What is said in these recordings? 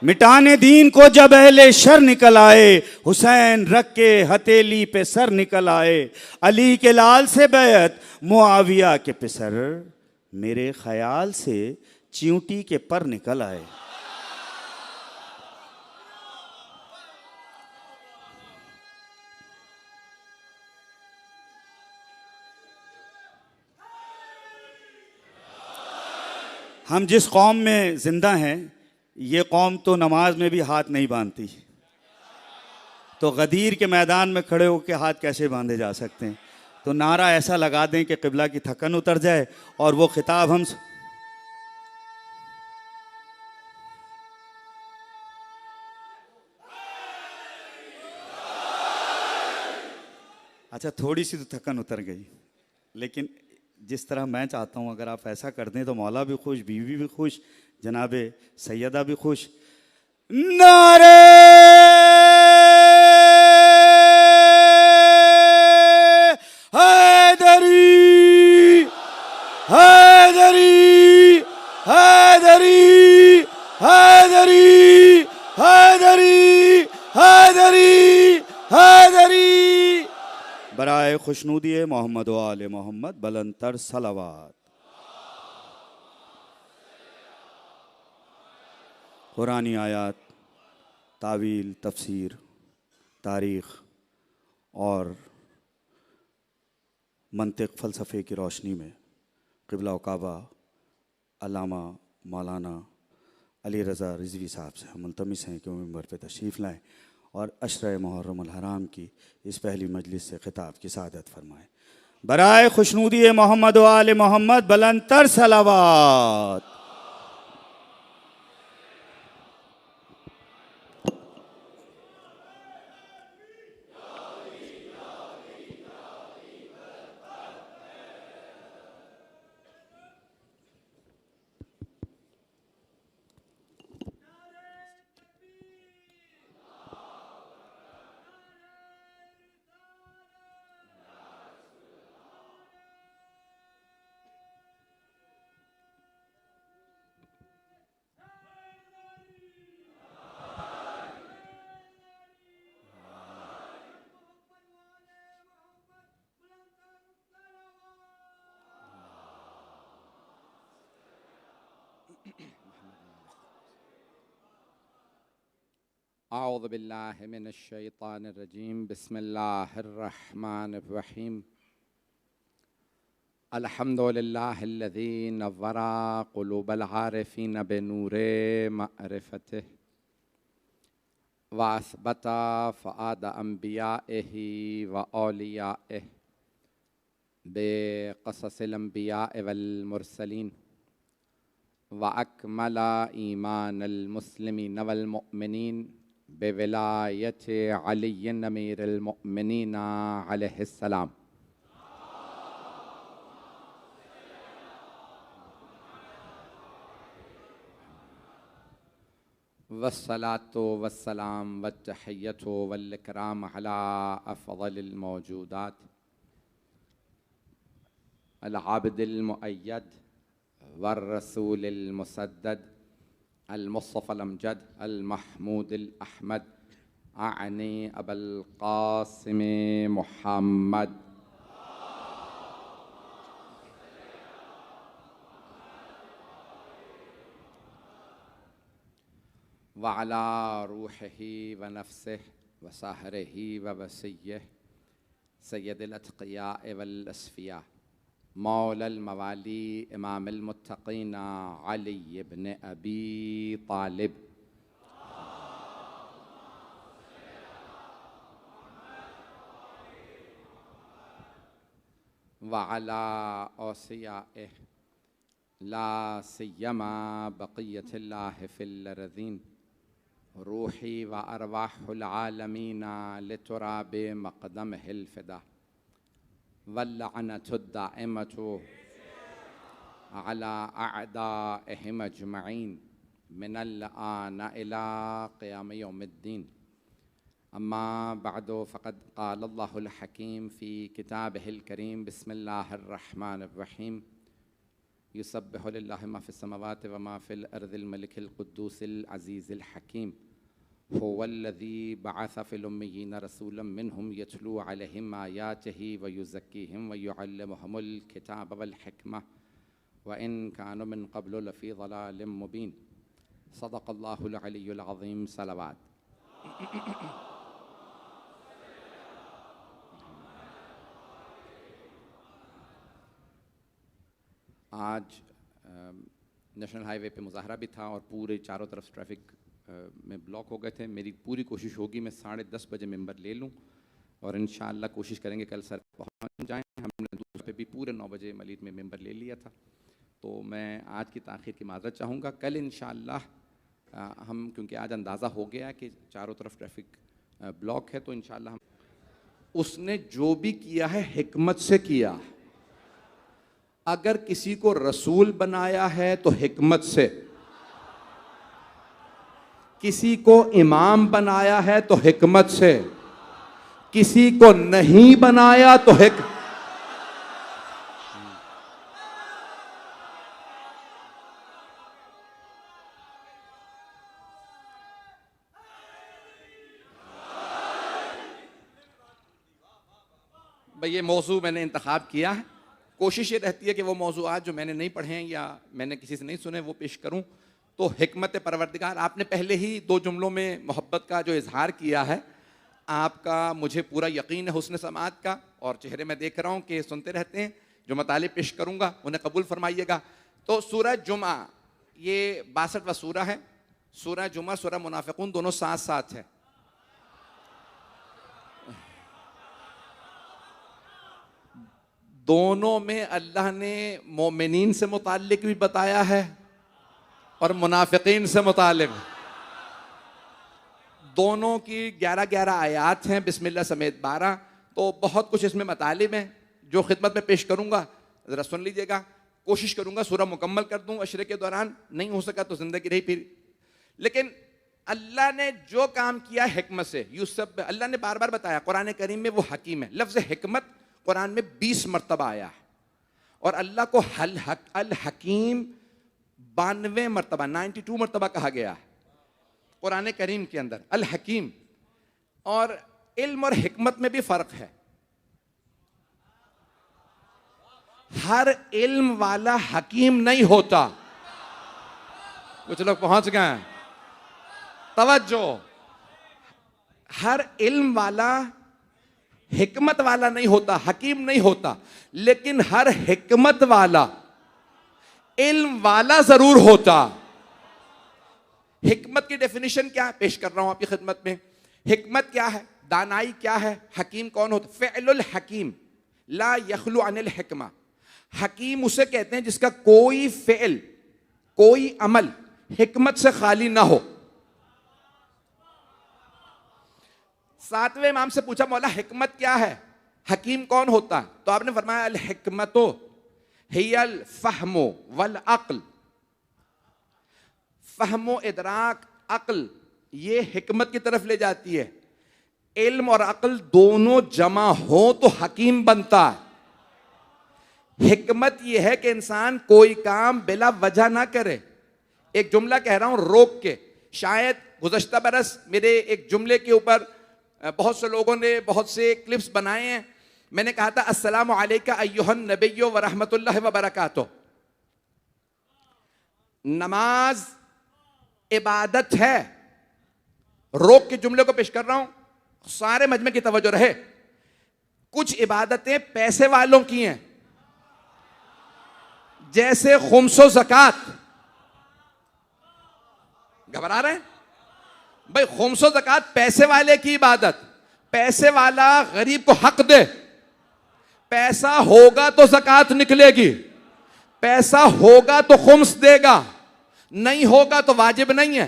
मिटाने दीन को जब अहले शर निकल आए, हुसैन रख के हथेली पे सर निकल आए। अली के लाल से बैत मुआविया के पिसर, मेरे ख्याल से चींटी के पर निकल आए। हम जिस कौम में जिंदा हैं, ये कौम तो नमाज में भी हाथ नहीं बांधती, तो गदीर के मैदान में खड़े होकर हाथ कैसे बांधे जा सकते हैं? तो नारा ऐसा लगा दें कि किबला की थकन उतर जाए और वो खिताब हम। अच्छा, थोड़ी सी तो थकन उतर गई, लेकिन जिस तरह मैं चाहता हूं अगर आप ऐसा कर दें तो मौला भी खुश, बीवी भी खुश, जनाबे सैयदा भी खुश। नारे हैदरी, हैदरी, हैदरी, हैदरी, हैदरी, हैदरी, हैदरी। बराए खुशनूदी मोहम्मद व आले मोहम्मद बुलंदतर सलावत। कुरानी आयात, तावील, तफसीर, तारीख़ और मंतिक फ़लसफ़े की रोशनी में क़िबला व काबा अल्लामा मौलाना अली रज़ा रिज़वी साहब से हम मुल्तमिस हैं कि वो मिंबर पर तशरीफ़ लाएँ और अशरे मुहर्रम अल हराम की इस पहली मजलिस से खिताब की सादत फरमाएँ। बराए खुशनूदी मोहम्मद व आले मोहम्मद बुलंदतर सलावत। अऊज़ु बिल्लाहि मिनश शैतानिर रजीम, बिस्मिल्लाहिर रहमानिर रहीम। अल्हम्दुलिल्लाहिल्लज़ी नव्वरा क़ुलूबल आरिफ़ीन बिनूरे मअरिफ़तिह व असबता फ़ुआद अंबियाइही व औलियाइह बिक़ससिल अंबियाइ वल मुरसलीन व अकमला ईमानल मुस्लिमीन वल मुअमिनीन बिविलायत अली अमीरुल मुअमिनीन अलैहिस्सलाम। वस्सलातु वस्सलाम वत्तहिय्यतु वल इकराम अला अफ़ज़लिल मौजूदात अल आबिदिल मुअय्यद वर रसूलिल मुसद्दद अल मुस्तफ़ल अमजद अल महमूदिल अहमद आनी अबुल क़ासिम मुहम्मद। व अला रूहिही व नफ्सिही व सहरिही व वसिय्यिही सय्यदिल अत्क़िया वल अस्फ़िया मौलल मवाली इमामुल मुत्तक़ीन अली इब्न अबी तालिब। व अला औसियाइही ला सिय्यमा बक़िय्यतिल्लाहि फ़िल अर्ज़ीन रूही व अरवाहुल आलमीन लितुराबि मक़दमिहिल फ़िदा वल्लअनतुद दाइमतु अला अअदाइहिम अजमईन मिनल आन इला क़ियाम यौमिद्दीन। अम्मा बअदु फ़क़द क़ालल्लाहुल हकीम फ़ी किताबिहिल करीम बिस्मिल्लाहिर रहमानिर रहीम युसब्बिहु लिल्लाहि मा फ़िस समावाति व मा फ़िल अर्दिल मलिकिल कुद्दूसिल अज़ीज़िल हकीम हुवल्लज़ी बअस फ़िल उम्मिय्यीना रसूलन मिनहुम यतलू अलैहिम आयातिही व युज़क्कीहिम व युअल्लिमुहुमुल किताब वल हिकमह व इन कानू मिन क़ब्लु लफ़ी ज़लालिम मुबीन। सदक़ल्लाहुल अलियुल अज़ीम। सलावत। आज नेशनल हाईवे पे मुज़ाहरा भी था और पूरे चारों तरफ ट्रैफिक में ब्लॉक हो गए थे। मेरी पूरी कोशिश होगी मैं 10:30 बजे मेंबर ले लूँ और इंशाअल्लाह कोशिश करेंगे कल सर पहुँच जाएँ। हमने दूसरे पे भी पूरे 9 बजे मलीद में मेंबर ले लिया था, तो मैं आज की ताख़ीर की माज़रत चाहूँगा। कल इंशाअल्लाह हम, क्योंकि आज अंदाज़ा हो गया कि चारों तरफ ट्रैफिक ब्लॉक है, तो इंशाअल्लाह हम, उसने जो भी किया है हिकमत से किया। अगर किसी को रसूल बनाया है तो हिकमत से, किसी को इमाम बनाया है तो हिकमत से, किसी को नहीं बनाया तो भाई ये मौजू मैंने इंतखाब किया है। कोशिश ये रहती है कि वो मौज़ूआत जो मैंने नहीं पढ़े हैं या मैंने किसी से नहीं सुने वो पेश करूं। तो हिकमत परवरदिगार, आपने पहले ही 2 जुमलों में मोहब्बत का जो इजहार किया है, आपका मुझे पूरा यकीन है हुस्न समात का, और चेहरे में देख रहा हूं कि सुनते रहते हैं। जो मताले पेश करूंगा उन्हें कबूल फरमाइएगा। तो सूरह जुमा ये 62वां सूरा है। सूरह जुमा, सूरह मुनाफिकून दोनों साथ साथ है। दोनों में अल्लाह ने मोमिनीन से मुताल्लिक भी बताया है और मुनाफिकीन से मुताल्लिक। दोनों की 11-11 आयात हैं, बिस्मिल्लाह समेत 12। तो बहुत कुछ इसमें मतालिब हैं जो खिदमत में पेश करूंगा, ज़रा सुन लीजिएगा। कोशिश करूंगा सूरह मुकम्मल कर दूं अशरे के दौरान, नहीं हो सका तो जिंदगी रही फिर। लेकिन अल्लाह ने जो काम किया हिकमत से, यूसुफ अल्लाह ने बार बार बताया कुरान करीम में वो हकीम है। लफ्ज़ हिकमत कुरान में 20 मरतबा आया है और अल्लाह को अल हकीम 92 मरतबा 92 मरतबा कहा गया है कुरान करीम के अंदर, अल हकीम। और इल्म और हिकमत में भी फर्क है। हर इल्म वाला हकीम नहीं होता। कुछ लोग पहुंच गए हैं, तवज्जो। हर इल्म वाला हिकमत वाला नहीं होता, हकीम नहीं होता, लेकिन हर हिकमत वाला इल्म वाला जरूर होता। हिकमत की डेफिनेशन क्या है पेश कर रहा हूं आपकी खिदमत में। हिकमत क्या है, दानाई क्या है, हकीम कौन होता। फ़िअलुल हकीम ला यखलु अनिल हिकमा। हकीम उसे कहते हैं जिसका कोई फ़िअल, कोई अमल हिकमत से खाली ना हो। 7वें इमाम से पूछा, मौला हिकमत क्या है, हकीम कौन होता है? तो आपने फरमाया अल हिकमतो हियल फहमो वल अक्ल। फहमो इदराक अक्ल ये हिकमत की तरफ ले जाती है। इल्म और अक्ल दोनों जमा हो तो हकीम बनता है। हिकमत यह है कि इंसान कोई काम बिला वजह ना करे। एक जुमला कह रहा हूं रोक के। शायद गुज़श्ता बरस मेरे एक जुमले के ऊपर बहुत से लोगों ने बहुत से क्लिप्स बनाए हैं। मैंने कहा था अस्सलामु अलैका अय्युहन नबिय्यो व रहमतुल्लाहि व बरकातुहू। नमाज इबादत है। रोक के जुमले को पेश कर रहा हूं, सारे मजमे की तवज्जो रहे। कुछ इबादतें पैसे वालों की हैं, जैसे खुम्सो ज़कात। घबरा रहे हैं भाई? खुम्सो ज़कात पैसे वाले की इबादत। पैसे वाला गरीब को हक दे। पैसा होगा तो ज़कात निकलेगी, पैसा होगा तो खुम्स देगा, नहीं होगा तो वाजिब नहीं है।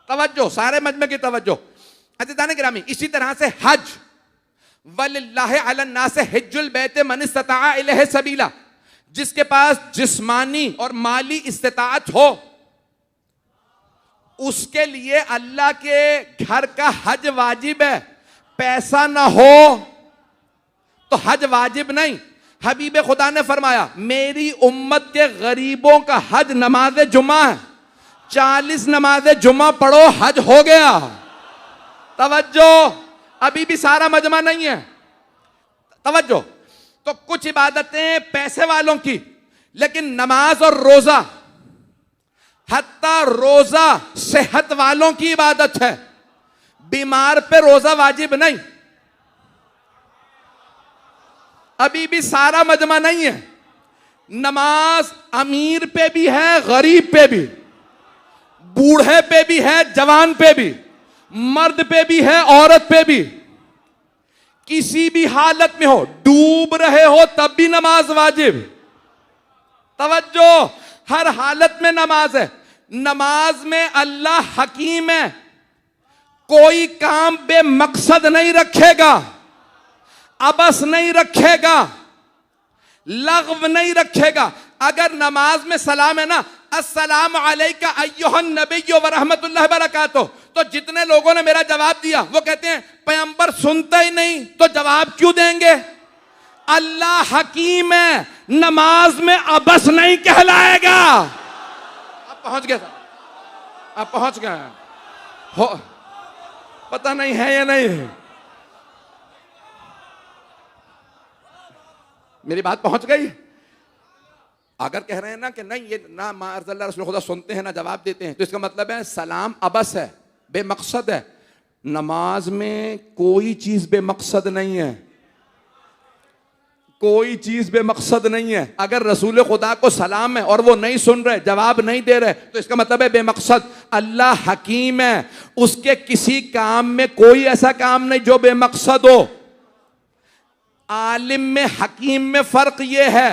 तवज्जो, सारे मजमे की तवज्जो। अज़ीज़ान गिरामी, इसी तरह से हज, वलिल्लाहि अलन नास हिज्जुल बैत मन इस्तताअ इलैहि सबीला। जिसके पास जिस्मानी और माली इस्तिताअत हो उसके लिए अल्लाह के घर का हज वाजिब है। पैसा ना हो तो हज वाजिब नहीं। हबीब खुदा ने फरमाया मेरी उम्मत के गरीबों का हज नमाज जुमा है, 40 नमाज जुमा पढ़ो हज हो गया। तवज्जो, अभी भी सारा मजमा नहीं है, तवज्जो। तो कुछ इबादतें पैसे वालों की, लेकिन नमाज और रोजा, हत्ता रोजा सेहत वालों की इबादत है, बीमार पे रोजा वाजिब नहीं। अभी भी सारा मजमा नहीं है। नमाज अमीर पे भी है, गरीब पे भी, बूढ़े पे भी है, जवान पे भी, मर्द पे भी है, औरत पे भी। किसी भी हालत में हो, डूब रहे हो तब भी नमाज वाजिब। तवज्जो, हर हालत में नमाज है। नमाज में अल्लाह हकीम है, कोई काम बेमकसद नहीं रखेगा, अबस नहीं रखेगा, लग़व नहीं रखेगा। अगर नमाज में सलाम है ना, अस्सलाम अलैका अय्युहन नबिय्यु व रहमतुल्लाहि व बरकातुहू, तो जितने लोगों ने मेरा जवाब दिया वो कहते हैं पैगंबर सुनता ही नहीं तो जवाब क्यों देंगे। अल्लाह हकीम है, नमाज में अबस नहीं कहलाएगा। अब पहुंच गया, अब पहुंच गया हो, पता नहीं है या नहीं है, मेरी बात पहुंच गई। अगर कह रहे हैं ना कि नहीं ये ना माअज़ल्लाह रसूल खुदा सुनते हैं ना जवाब देते हैं, तो इसका मतलब है सलाम अबस है, बेमकसद है। नमाज में कोई चीज बेमकसद नहीं है, कोई चीज बेमकसद नहीं है। अगर रसूल खुदा को सलाम है और वो नहीं सुन रहे, जवाब नहीं दे रहे, तो इसका मतलब है बेमकसद। अल्लाह हकीम है, उसके किसी काम में कोई ऐसा काम नहीं जो बेमकसद हो। आलिम में हकीम में फर्क ये है,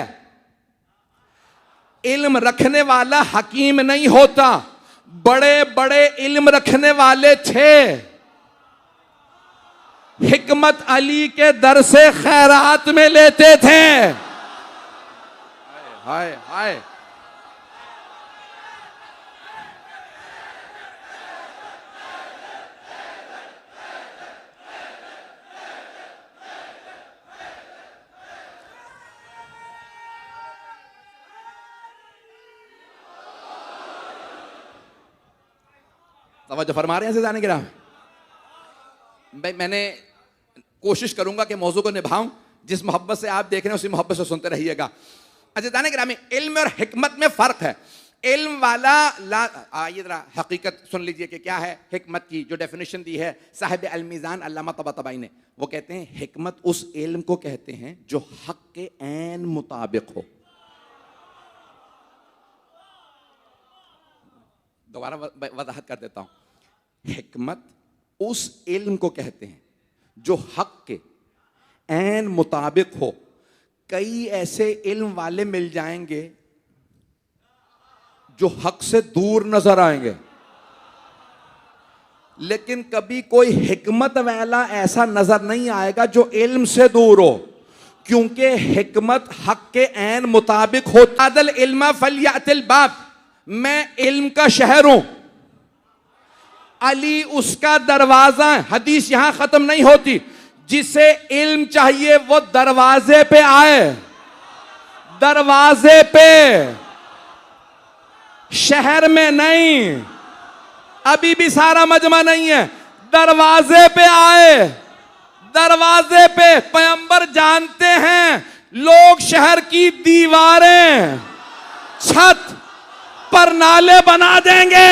इल्म रखने वाला हकीम नहीं होता। बड़े बड़े इल्म रखने वाले थे, हिकमत अली के दर से खैरात में लेते थे। हाय हाय, तवज्जो फरमा रहे हैं जाने के राम। भाई मैंने कोशिश करूंगा कि मौजू को निभाऊं, जिस मोहब्बत से आप देख रहे हैं उसी मोहब्बत से सुनते रहिएगा। अच्छा जाने के राम, इल्म और हिकमत में फर्क है। इल्म वाला ये जरा हकीकत सुन लीजिए कि क्या है हिकमत की जो डेफिनेशन दी है साहिब अल मीज़ान अल्लामा तबातबाई ने। वो कहते हैं हिकमत उस इल्म को कहते हैं जो हक के ऐन मुताबिक हो। दोबारा वजाहत कर देता हूं, हिकमत उस इल्म को कहते हैं जो हक के ऐन मुताबिक हो। कई ऐसे इल्म वाले मिल जाएंगे जो हक से दूर नजर आएंगे, लेकिन कभी कोई हिकमत वाला ऐसा नजर नहीं आएगा जो इल्म से दूर हो, क्योंकि हिकमत हक के ऐन मुताबिक हो। अदल इल्मा फलियातिल बाब, मैं इल्म का शहर हूं, अली उसका दरवाजा है। हदीस यहां खत्म नहीं होती, जिसे इल्म चाहिए वो दरवाजे पे आए, दरवाजे पे, शहर में नहीं। अभी भी सारा मजमा नहीं है, दरवाजे पे आए, दरवाजे पे। पैगंबर जानते हैं लोग शहर की दीवारें, छत पर नाले बना देंगे,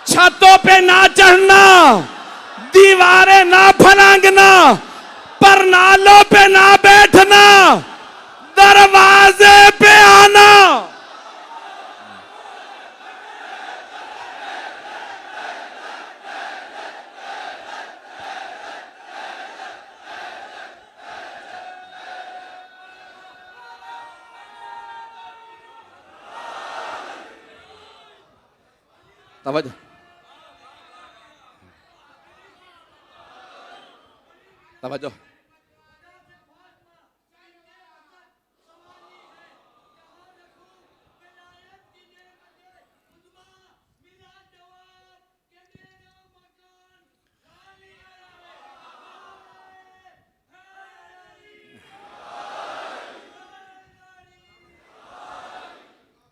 छतों पे ना चढ़ना, दीवारें ना फलांगना, पर नालों पे ना बैठना, दरवाजे पे आना। तवज्जो, तवज्जो।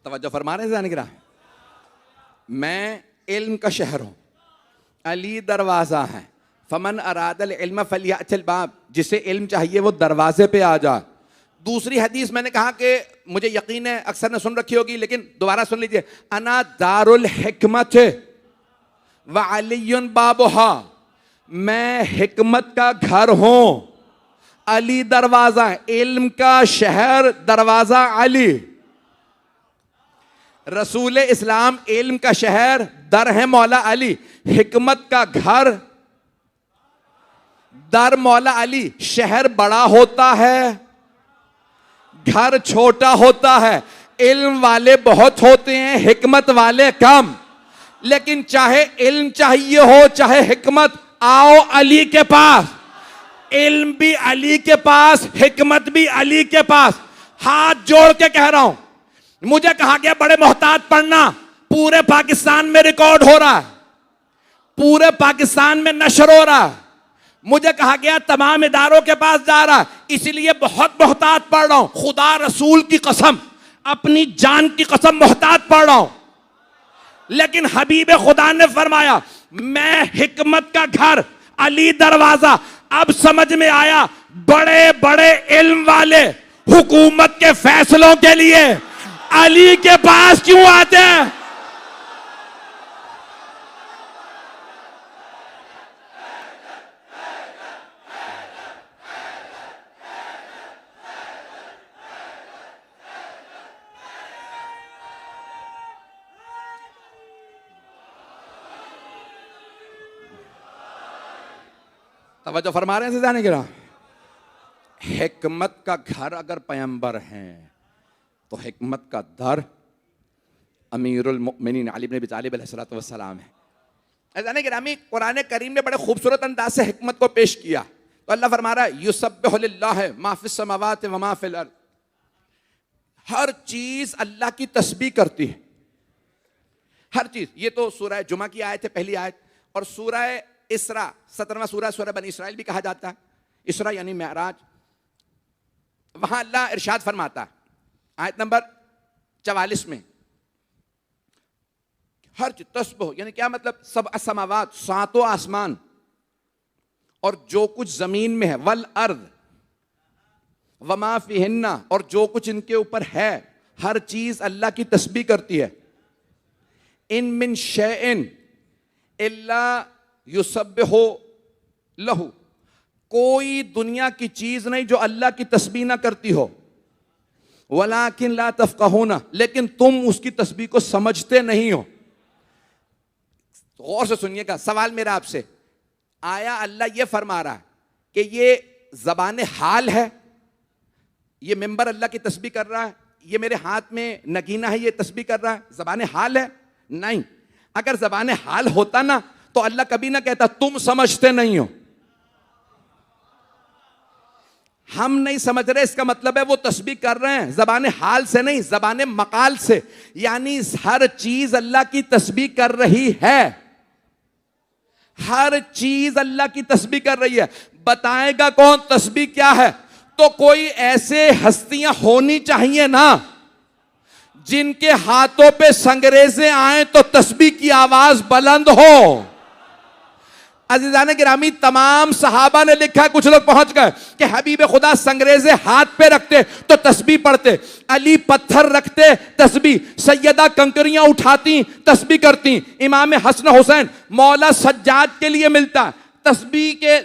तवज्जो फरमा रहे हैं जाने गिरा। मैं इल्म का शहर हूं, अली दरवाजा है, फमन अरादल इल्म फलियातिल बाब, जिसे इल्म चाहिए वो दरवाजे पे आ जा। दूसरी हदीस मैंने कहा कि मुझे यकीन है अक्सर ने सुन रखी होगी, लेकिन दोबारा सुन लीजिए। अना दारुल हिकमत व अलीयुन बाबुहा, मैं हिकमत का घर हूं, अली दरवाजा, इल्म का शहर दरवाजा अली। रसूल इस्लाम इल्म का शहर, दर है मौला अली। हिकमत का घर, दर मौला अली। शहर बड़ा होता है, घर छोटा होता है। इल्म वाले बहुत होते हैं, हिकमत वाले कम। लेकिन चाहे इल्म चाहिए हो चाहे हिकमत, आओ अली के पास। इल्म भी अली के पास, हिकमत भी अली के पास। हाथ जोड़ के कह रहा हूं, मुझे कहा गया बड़े मोहतात पढ़ना, पूरे पाकिस्तान में रिकॉर्ड हो रहा है, पूरे पाकिस्तान में नशर हो रहा है। मुझे कहा गया तमाम इदारों के पास जा रहा है, इसलिए बहुत मोहतात पढ़ रहा हूं। खुदा रसूल की कसम, अपनी जान की कसम मोहतात पढ़ रहा हूं। लेकिन हबीब खुदा ने फरमाया मैं हिकमत का घर, अली दरवाजा। अब समझ में आया बड़े बड़े इल्म वाले हुकूमत के फैसलों के लिए अली के पास क्यों आते हैं। तवज्जो फरमा रहे हैं जाने गिरा। हिकमत का घर अगर पैगंबर हैं तो हिकमत का दर अमीरुल मोमिनीन अली इब्न अबी तालिब अलैहिस्सलातु वस्सलाम है। जाने गिरामी, कुरान करीम ने बड़े खूबसूरत अंदाज से हिकमत को पेश किया। तो अल्लाह फरमा रहा है युसब्बिहु लिल्लाहि मा फिस समावाति व मा फिल अर्द। हर चीज अल्लाह की तस्बीह करती है, हर चीज। ये तो सूरह जुमा की आयत है, पहली आयत। और सूरह इसरा 17वां सूरह, सूरह बनी इसराइल भी कहा जाता है। इसरा यानी मेराज। वहां अल्लाह इरशाद फरमाता है आयत नंबर 44 में, हर चीज तस्बीह यानी क्या मतलब, सब असमावात, सातों आसमान, और जो कुछ जमीन में है, वल अर्द वमा फिहिन्ना, और जो कुछ इनके ऊपर है, हर चीज अल्लाह की तस्बीह करती है। इन मिन शैइन इल्ला युसब्बिहु लहू, कोई दुनिया की चीज नहीं जो अल्लाह की तस्बीह ना करती हो। वलाकिन ला तफक़हूना, लेकिन तुम उसकी तस्बीह को समझते नहीं हो। गौर से सुनिएगा, सवाल मेरा आपसे, आया अल्लाह ये फरमा रहा है कि ये ज़बान हाल है, ये मिंबर अल्लाह की तस्बीह कर रहा है, ये मेरे हाथ में नगीना है ये तस्बीह कर रहा है, ज़बान हाल है? नहीं। अगर ज़बान हाल होता ना तो अल्लाह कभी ना कहता तुम समझते नहीं हो। हम नहीं समझ रहे, इसका मतलब है वो तस्बीह कर रहे हैं ज़बान हाल से नहीं, ज़बान मकाल से। यानी हर चीज अल्लाह की तस्बीह कर रही है, हर चीज अल्लाह की तस्बीह कर रही है। बताएगा कौन तस्बीह क्या है? तो कोई ऐसे हस्तियां होनी चाहिए ना जिनके हाथों पे संगरेजे आए तो तस्बीह की आवाज बुलंद हो। अज़ीज़ान गिरामी, तमाम सहाबा ने लिखा है, कुछ लोग पहुंच गए कि हबीब खुदा संगरेजे हाथ पे रखते तो तस्बीह पढ़ते, अली पत्थर रखते तस्बीह, सैयदा कंकरियां उठाती तस्बीह करती, इमाम हसन हुसैन मौला सज्जाद के लिए मिलता तस्बीह के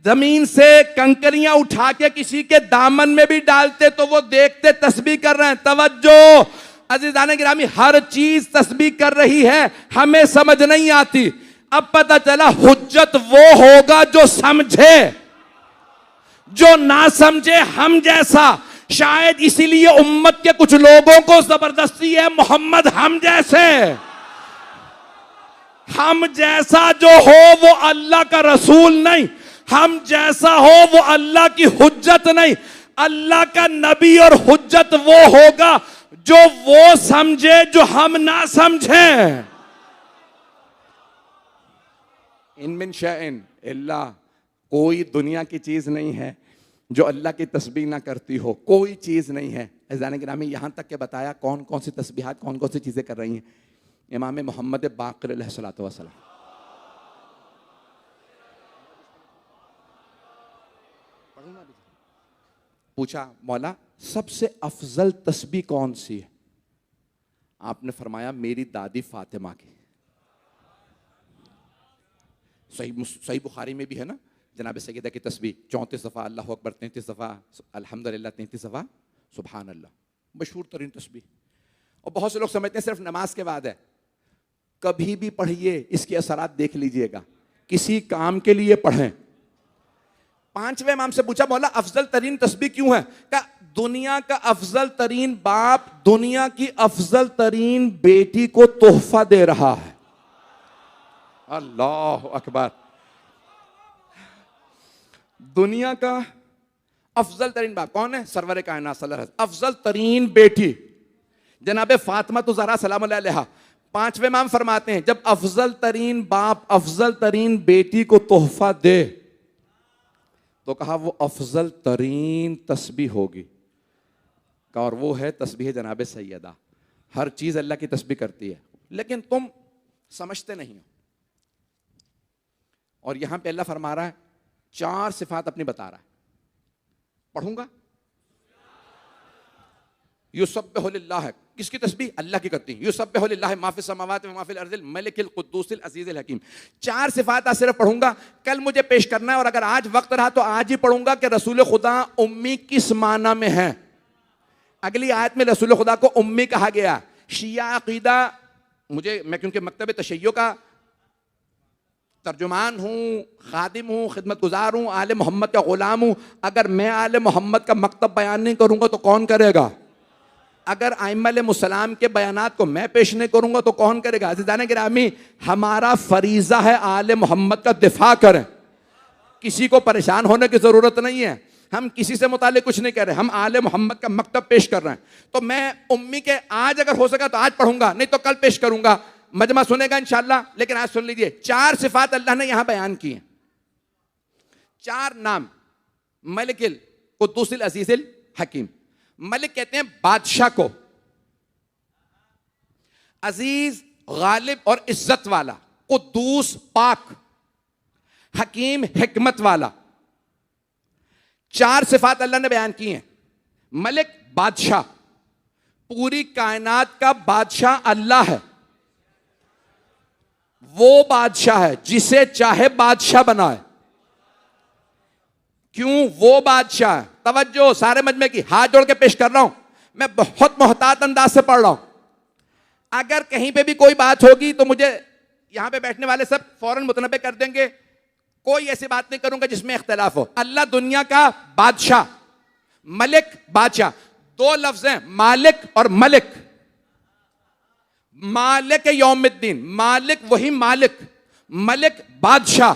जमीन से कंकरियां उठा के किसी के दामन में भी डालते तो वो देखते तस्बीह कर रहे हैं। तवज्जो अज़ीज़ान गिरामी, हर चीज तस्बीह कर रही है, हमें समझ नहीं आती। अब पता चला हुज्जत वो होगा जो समझे, जो ना समझे हम जैसा। शायद इसीलिए उम्मत के कुछ लोगों को जबरदस्ती है मोहम्मद हम जैसे। हम जैसा जो हो वो अल्लाह का रसूल नहीं, हम जैसा हो वो अल्लाह की हुज्जत नहीं। अल्लाह का नबी और हुज्जत वो होगा जो वो समझे जो हम ना समझे। इन मिन शैइन इल्ला, कोई दुनिया की चीज नहीं है जो अल्लाह की तस्बीह ना करती हो कोई चीज़ नहीं है। अज़ान गिरामी यहाँ तक के बताया कौन कौन सी तस्बीहात कौन कौन सी चीज़ें कर रही हैं। इमाम मोहम्मद बाक़िर अलैहिस्सलातु वस्सलाम पूछा, मौला सबसे अफजल तस्बीह कौन सी है? आपने फरमाया मेरी दादी फातिमा की। सही बुखारी में भी है ना, जनाब सैयदा की तस्बीह 34 दफ़ा अल्लाहु अकबर, 33 दफ़ा अल्हम्दुलिल्लाह, 33 दफ़ा सुभान अल्लाह, मशहूर तरीन तस्बीह। और बहुत से लोग समझते हैं सिर्फ नमाज के बाद है। कभी भी पढ़िए, इसके असरात देख लीजिएगा। किसी काम के लिए पढ़ें। पांचवें इमाम से पूछा, मौला अफजल तरीन तस्बीह क्यों है? कहा दुनिया का अफजल तरीन बाप दुनिया की अफजल तरीन बेटी को तोहफा दे रहा है। अल्लाह अकबर। दुनिया का अफजल तरीन बाप कौन है? सरवर कायनात सल्लल्लाहु अलैहि वसल्लम। अफजल तरीन बेटी जनाब फातिमा तो ज़हरा सलाम अलैहा। पांचवें इमाम फरमाते हैं जब अफजल तरीन बाप अफजल तरीन बेटी को तोहफा दे तो कहा वो अफजल तरीन तस्बीह होगी। कहा और वो है तस्बीह जनाब सैयदा। हर चीज अल्लाह की तस्बीह करती है, लेकिन तुम समझते नहीं हो। और यहां पे अल्लाह फरमा रहा है, 4 सिफात अपनी बता रहा है। पढ़ूंगा। युसब्बिहु लिल्लाह, किसकी तस्बीह? अल्लाह की करती है। युसब्बिहु लिल्लाह मा फिस समावाति व मा फिल अर्दिल मलिकिल कुद्दूसिल अजीजिल हकीम। 4 सिफात आज सिर्फ पढ़ूंगा, कल मुझे पेश करना है। और अगर आज वक्त रहा तो आज ही पढ़ूंगा कि रसूल खुदा उम्मी किस माना में है। अगली आयत में रसूल खुदा को उम्मी कहा गया। शिया अकीदा, मैं क्योंकि मकतब तशय्यो का तर्जुमान हूँ, खादिम हूँ, खिदमतगुजार हूँ, आले मोहम्मद का गुलाम हूँ। अगर मैं आले मोहम्मद का मकतब बयान नहीं करूंगा तो कौन करेगा? अगर आइम्मा मुसलाम के बयानात को मैं पेश नहीं करूंगा तो कौन करेगा? अज़ीज़ान गिरामी, हमारा फरीज़ा है आले मोहम्मद का दिफा करें। किसी को परेशान होने की ज़रूरत नहीं है। हम किसी से मुतालिक कुछ नहीं कर रहे, हम आले मोहम्मद का मकतब पेश कर रहे हैं। तो मैं उम्मी के आज अगर हो सका तो आज पढ़ूंगा, नहीं तो कल पेश करूंगा। मजमा सुनेगा इंशाअल्लाह। लेकिन आज सुन लीजिए, 4 सिफात अल्लाह ने यहां बयान की हैं। 4 नाम। मलिकिल कुद्दूसिल अजीजिल हकीम। मलिक कहते हैं बादशाह को, अजीज गालिब और इज्जत वाला, कुद्दूस पाक, हकीम हिकमत वाला। 4 सिफात अल्लाह ने बयान की हैं। मलिक बादशाह, पूरी कायनात का बादशाह अल्लाह है। वो बादशाह है जिसे चाहे बादशाह बनाए। क्यों? वो बादशाह है। तवज्जो सारे मजमे की, हाथ जोड़ के पेश कर रहा हूं। मैं बहुत मोहतात अंदाज से पढ़ रहा हूं। अगर कहीं पे भी कोई बात होगी तो मुझे यहां पे बैठने वाले सब फौरन मुतनबे कर देंगे। कोई ऐसी बात नहीं करूंगा जिसमें इख्तिलाफ हो। अल्लाह दुनिया का बादशाह, मलिक बादशाह, 2 लफ्ज हैं, मालिक और मलिक। मालिक यौमिद्दीन, मालिक वही मालिक, मलिक बादशाह।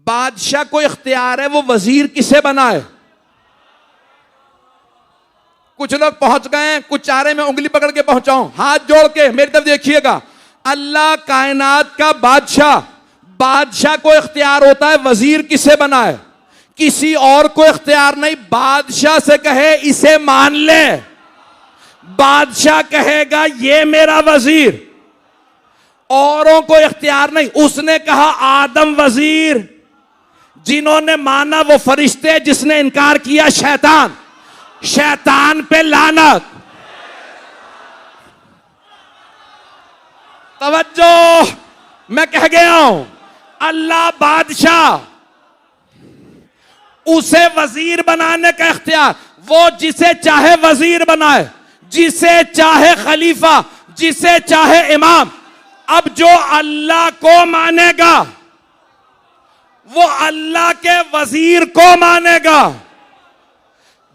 बादशाह को इख्तियार है वो वजीर किसे बनाए। कुछ लोग पहुंच गए हैं, कुछ चारे में उंगली पकड़ के पहुंचाऊं। हाथ जोड़ के मेरी तरफ देखिएगा। अल्लाह कायनात का बादशाह, बादशाह को इख्तियार होता है वजीर किसे बनाए। किसी और को इख्तियार नहीं। बादशाह से कहे इसे मान ले, बादशाह कहेगा ये मेरा वजीर। औरों को इख्तियार नहीं। उसने कहा आदम वजीर, जिन्होंने माना वो फरिश्ते, जिसने इनकार किया शैतान। शैतान पे लानत। तवज्जो, मैं कह गया हूं, अल्लाह बादशाह, उसे वजीर बनाने का इख्तियार, वो जिसे चाहे वजीर बनाए, जिसे चाहे खलीफा, जिसे चाहे इमाम। अब जो अल्लाह को मानेगा वो अल्लाह के वजीर को मानेगा।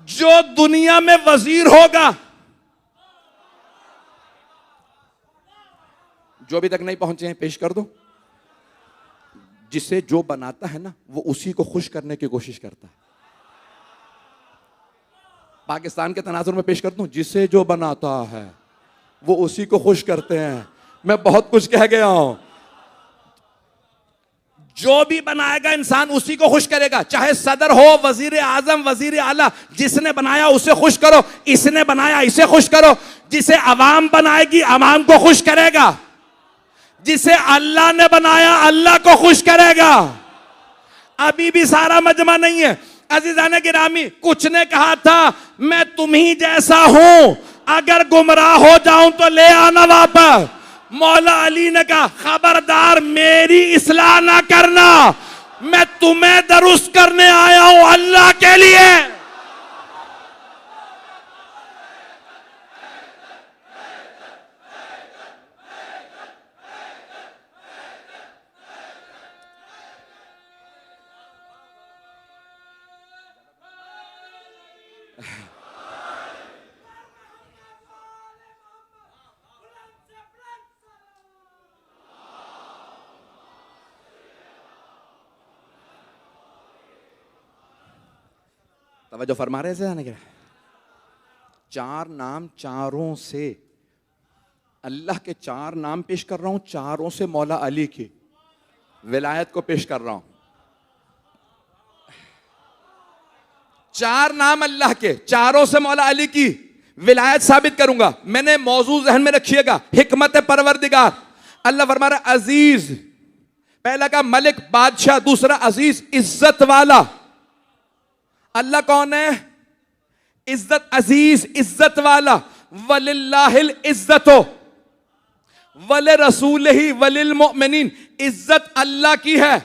जो दुनिया में वजीर होगा, जो अभी तक नहीं पहुंचे हैं पेश कर दो। जिसे जो बनाता है ना वो उसी को खुश करने की कोशिश करता है। पाकिस्तान के तनाजुर में पेश कर दूं, जिसे जो बनाता है वो उसी को खुश करते हैं। मैं बहुत कुछ कह गया हूं। जो भी बनाएगा इंसान उसी को खुश करेगा, चाहे सदर हो, वजीर आजम, वजीर आला, जिसने बनाया उसे खुश करो, इसने बनाया इसे खुश करो। जिसे अवाम बनाएगी अवाम को खुश करेगा, जिसे अल्लाह ने बनाया अल्लाह को खुश करेगा। अभी भी सारा मजमा नहीं है। अजीजान गिरामी, कुछ ने कहा था मैं तुम ही जैसा हूं, अगर गुमराह हो जाऊं तो ले आना वापस। मौला अली ने कहा खबरदार मेरी इस्लाह ना करना, मैं तुम्हें दुरुस्त करने आया हूं अल्लाह के लिए। तवज्जो फरमा रहे हैं। चार नाम, चारों से अल्लाह के चार नाम पेश कर रहा हूं, चारों से मौला अली की विलायत को पेश कर रहा हूं। चार नाम अल्लाह के, चारों से मौला अली की विलायत साबित करूंगा। मैंने मौजू जहन में रखिएगा, हिकमत परवरदिगार। अल्लाह फरमा रहा अजीज, पहला का मलिक बादशाह, दूसरा अजीज इज्जत वाला। अल्लाह कौन है? इज्जत, अजीज इज्जत वाला। वलिल्लाहिल इज्जतो वले रसूल ही वलिल मोमिनीन, इज्जत अल्लाह की है,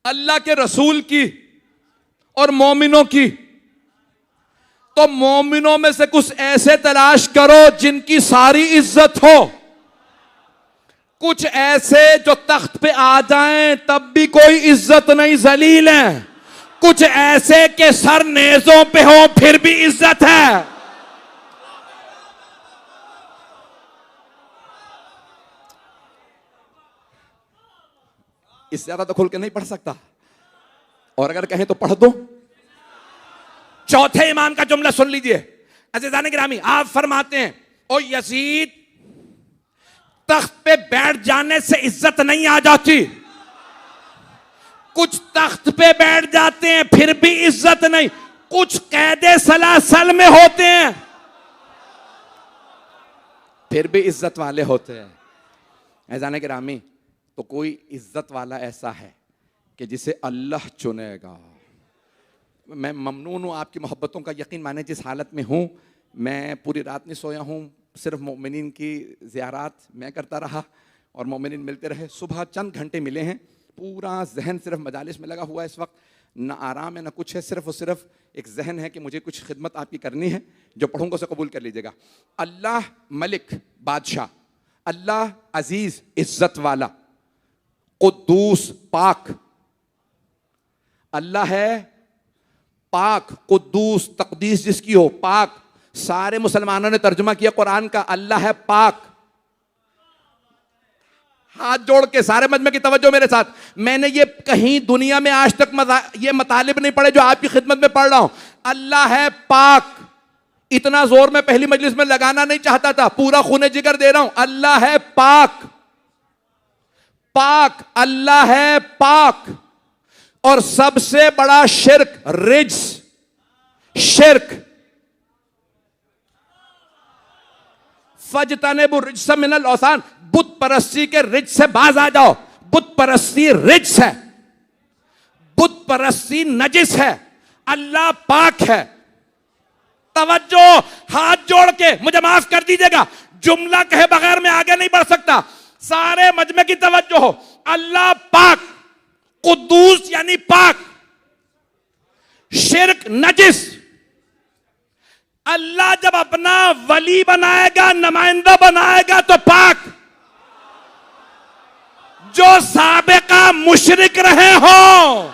अल्लाह के रसूल की और मोमिनों की। तो मोमिनों में से कुछ ऐसे तलाश करो जिनकी सारी इज्जत हो, कुछ ऐसे जो तख्त पे आ जाएं तब भी कोई इज्जत नहीं, जलील हैं, कुछ ऐसे के सर नेजों पे हो फिर भी इज्जत है। इससे ज्यादा तो खुल के नहीं पढ़ सकता, और अगर कहें तो पढ़ दो। चौथे इमाम का जुमला सुन लीजिए। अज़ीज़ान गिरामी, आप फरमाते हैं ओ यजीद, तख्त पे बैठ जाने से इज्जत नहीं आ जाती, कुछ तख्त पे बैठ जाते हैं फिर भी इज्जत नहीं, कुछ कैदे सलासल में होते हैं फिर भी इज्जत वाले होते हैं। अज़ीज़ान गिरामी, तो कोई इज्जत वाला ऐसा है कि जिसे अल्लाह चुनेगा। मैं ममनून हूँ आपकी मोहब्बतों का, यकीन माने जिस हालत में हूँ, मैं पूरी रात नहीं सोया हूँ, सिर्फ मोमिनीन की ज़ियारात मैं करता रहा और मोमिनीन मिलते रहे। सुबह चंद घंटे मिले हैं, पूरा जहन सिर्फ मजालिस में लगा हुआ है इस वक्त, न आराम है न कुछ है, सिर्फ और सिर्फ एक जहन है कि मुझे कुछ खिदमत आपकी करनी है, जो पढ़ूंगा उसे कबूल कर लीजिएगा। अल्लाह मलिक बादशाह, अल्लाह अजीज इज्जत वाला, कुद्दूस पाक। अल्लाह है पाक, कुद्दूस, तकदीस जिसकी हो, पाक। सारे मुसलमानों ने तर्जुमा किया कुरान का, अल्लाह है पाक। हाथ जोड़ के सारे मजमे की तवज्जो मेरे साथ। मैंने ये कहीं दुनिया में आज तक ये मतालिब नहीं पढ़े जो आपकी खिदमत में पढ़ रहा हूं। अल्लाह है पाक, इतना जोर मैं पहली मजलिस में लगाना नहीं चाहता था, पूरा खूने जिगर दे रहा हूं। अल्लाह है पाक, पाक, अल्लाह है पाक। और सबसे बड़ा शिर्क रिज्स, शिर्क। फजतनेबु रिज्स मिनल औसान, बुत परस्ती के रिज्स से बाज आ जाओ। बुत परस्ती रिज्स है, बुत परस्ती नजिस है, अल्लाह पाक है। तवज्जो, हाथ जोड़ के मुझे माफ कर दीजिएगा, जुमला कहे बगैर मैं आगे नहीं बढ़ सकता। सारे मजमे की तवज्जो हो। अल्लाह पाक, कुद्दूस यानी पाक, शिर्क नजिस। अल्लाह जब अपना वली बनाएगा, नुमाइंदा बनाएगा तो पाक। जो साबिका मुशरिक रहे हो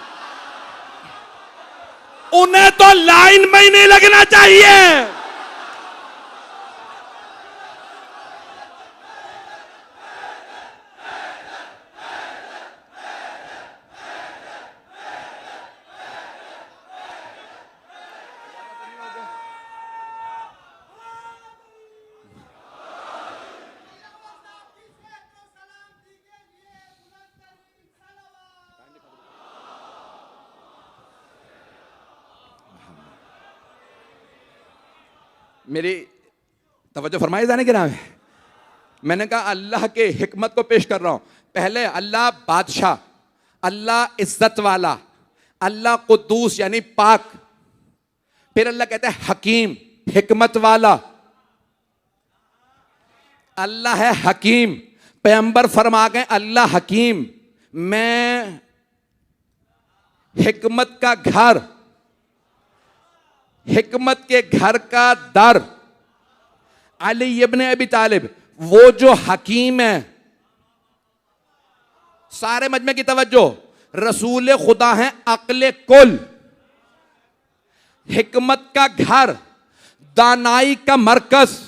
उन्हें तो लाइन में ही नहीं लगना चाहिए। मेरी तवज्जो फरमाई जाने के नाम है। मैंने कहा अल्लाह के हिकमत को पेश कर रहा हूं। पहले अल्लाह बादशाह, अल्लाह इज्जत वाला, अल्लाह कुद्दूस यानी पाक, फिर अल्लाह कहता है हकीम, हिकमत वाला। अल्लाह है हकीम, पैगंबर फरमा गए अल्लाह हकीम, मैं हिकमत का घर, हिकमत के घर का दर। अली इब्ने अबी तालिब वो जो हकीम है, सारे मजमे की तवज्जो, रसूल खुदा हैं अक्ले कुल, हिकमत का घर, दानाई का मरकज।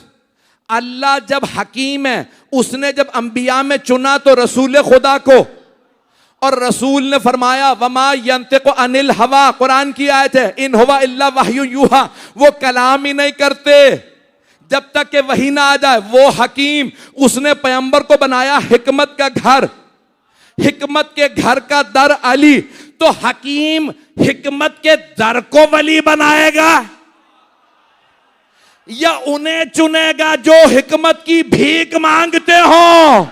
अल्लाह जब हकीम है, उसने जब अंबिया में चुना तो रसूल खुदा को, और रसूल ने फरमाया वमा यंतिकु अनिल हवा, कुरान की आयत है, इन हुवा इल्ला वहयु यूहा, वो कलाम ही नहीं करते जब तक कि वही ना आ जाए। वो हकीम, उसने पैगंबर को बनाया हिकमत का घर, हिकमत के घर का दर अली। तो हकीम हिकमत के दर को वली बनाएगा या उन्हें चुनेगा जो हिकमत की भीख मांगते हो?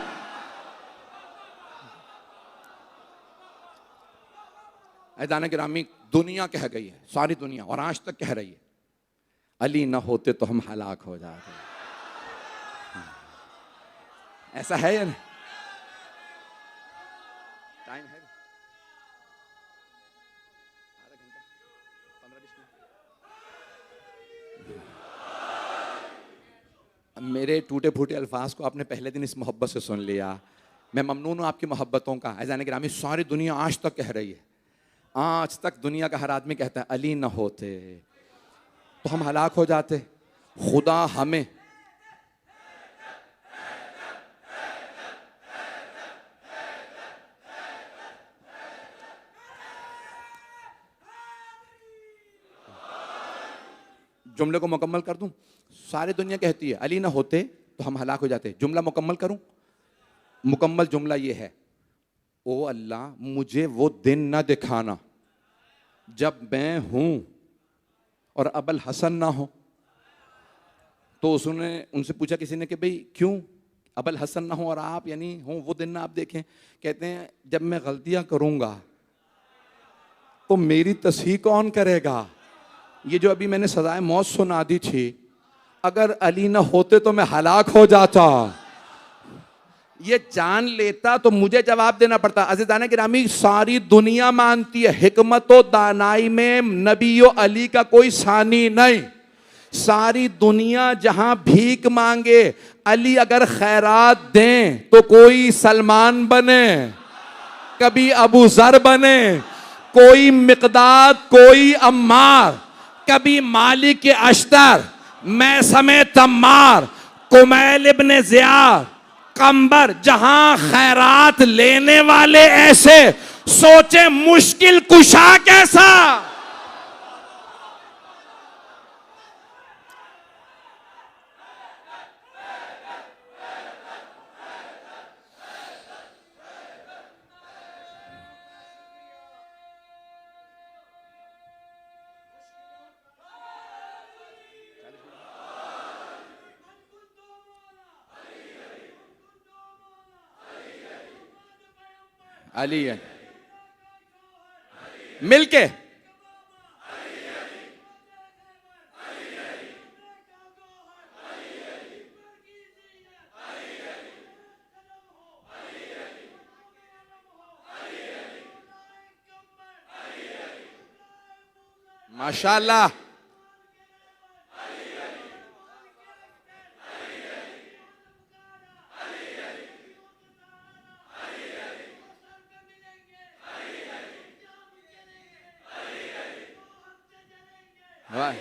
ऐदान गिरामी, दुनिया कह गई है, सारी दुनिया, और आज तक कह रही है अली ना होते तो हम हलाक हो जाते। ऐसा है या नहीं? टाइम है आधा घंटा, 15-20 मिनट। मेरे टूटे फूटे अल्फाज को आपने पहले दिन इस मोहब्बत से सुन लिया। मैं ममनून हूं आपकी मोहब्बतों का। ऐज़ान गिरामी, सारी दुनिया आज तक कह रही है, आज तक दुनिया का हर आदमी कहता है अली ना होते तो हम हलाक हो जाते। खुदा हमें जुमले को मुकम्मल कर दूं। सारी दुनिया कहती है अली ना होते तो हम हलाक हो जाते। जुमला मुकम्मल करूं? मुकम्मल जुमला ये है, ओ अल्लाह मुझे वो दिन ना दिखाना जब मैं हूं और अबल हसन ना हो। तो उसने उनसे पूछा किसी ने कि भाई क्यों अबल हसन ना हो और आप यानी हो, वो दिन ना आप देखें। कहते हैं जब मैं गलतियां करूंगा तो मेरी तस्हीह कौन करेगा? ये जो अभी मैंने सजाए मौत सुना दी थी, अगर अली ना होते तो मैं हलाक हो जाता। ये जान लेता तो मुझे जवाब देना पड़ता। अज़ीज़ान गिरामी, सारी दुनिया मानती है हिकमत व दानाई में नबी व अली का कोई सानी नहीं। सारी दुनिया जहां भीख मांगे, अली अगर खैरात दें तो कोई सलमान बने, कभी अबू जर बने, कोई मिकदाद, कोई अम्मार, कभी मालिक अश्तर, मैं समेत तम्मार, कुमैल इब्ने ज़ियाद, कंबर। जहां खैरात लेने वाले ऐसे, सोचे मुश्किल कुशा कैसा। अली है मिलके माशाअल्लाह। वाह,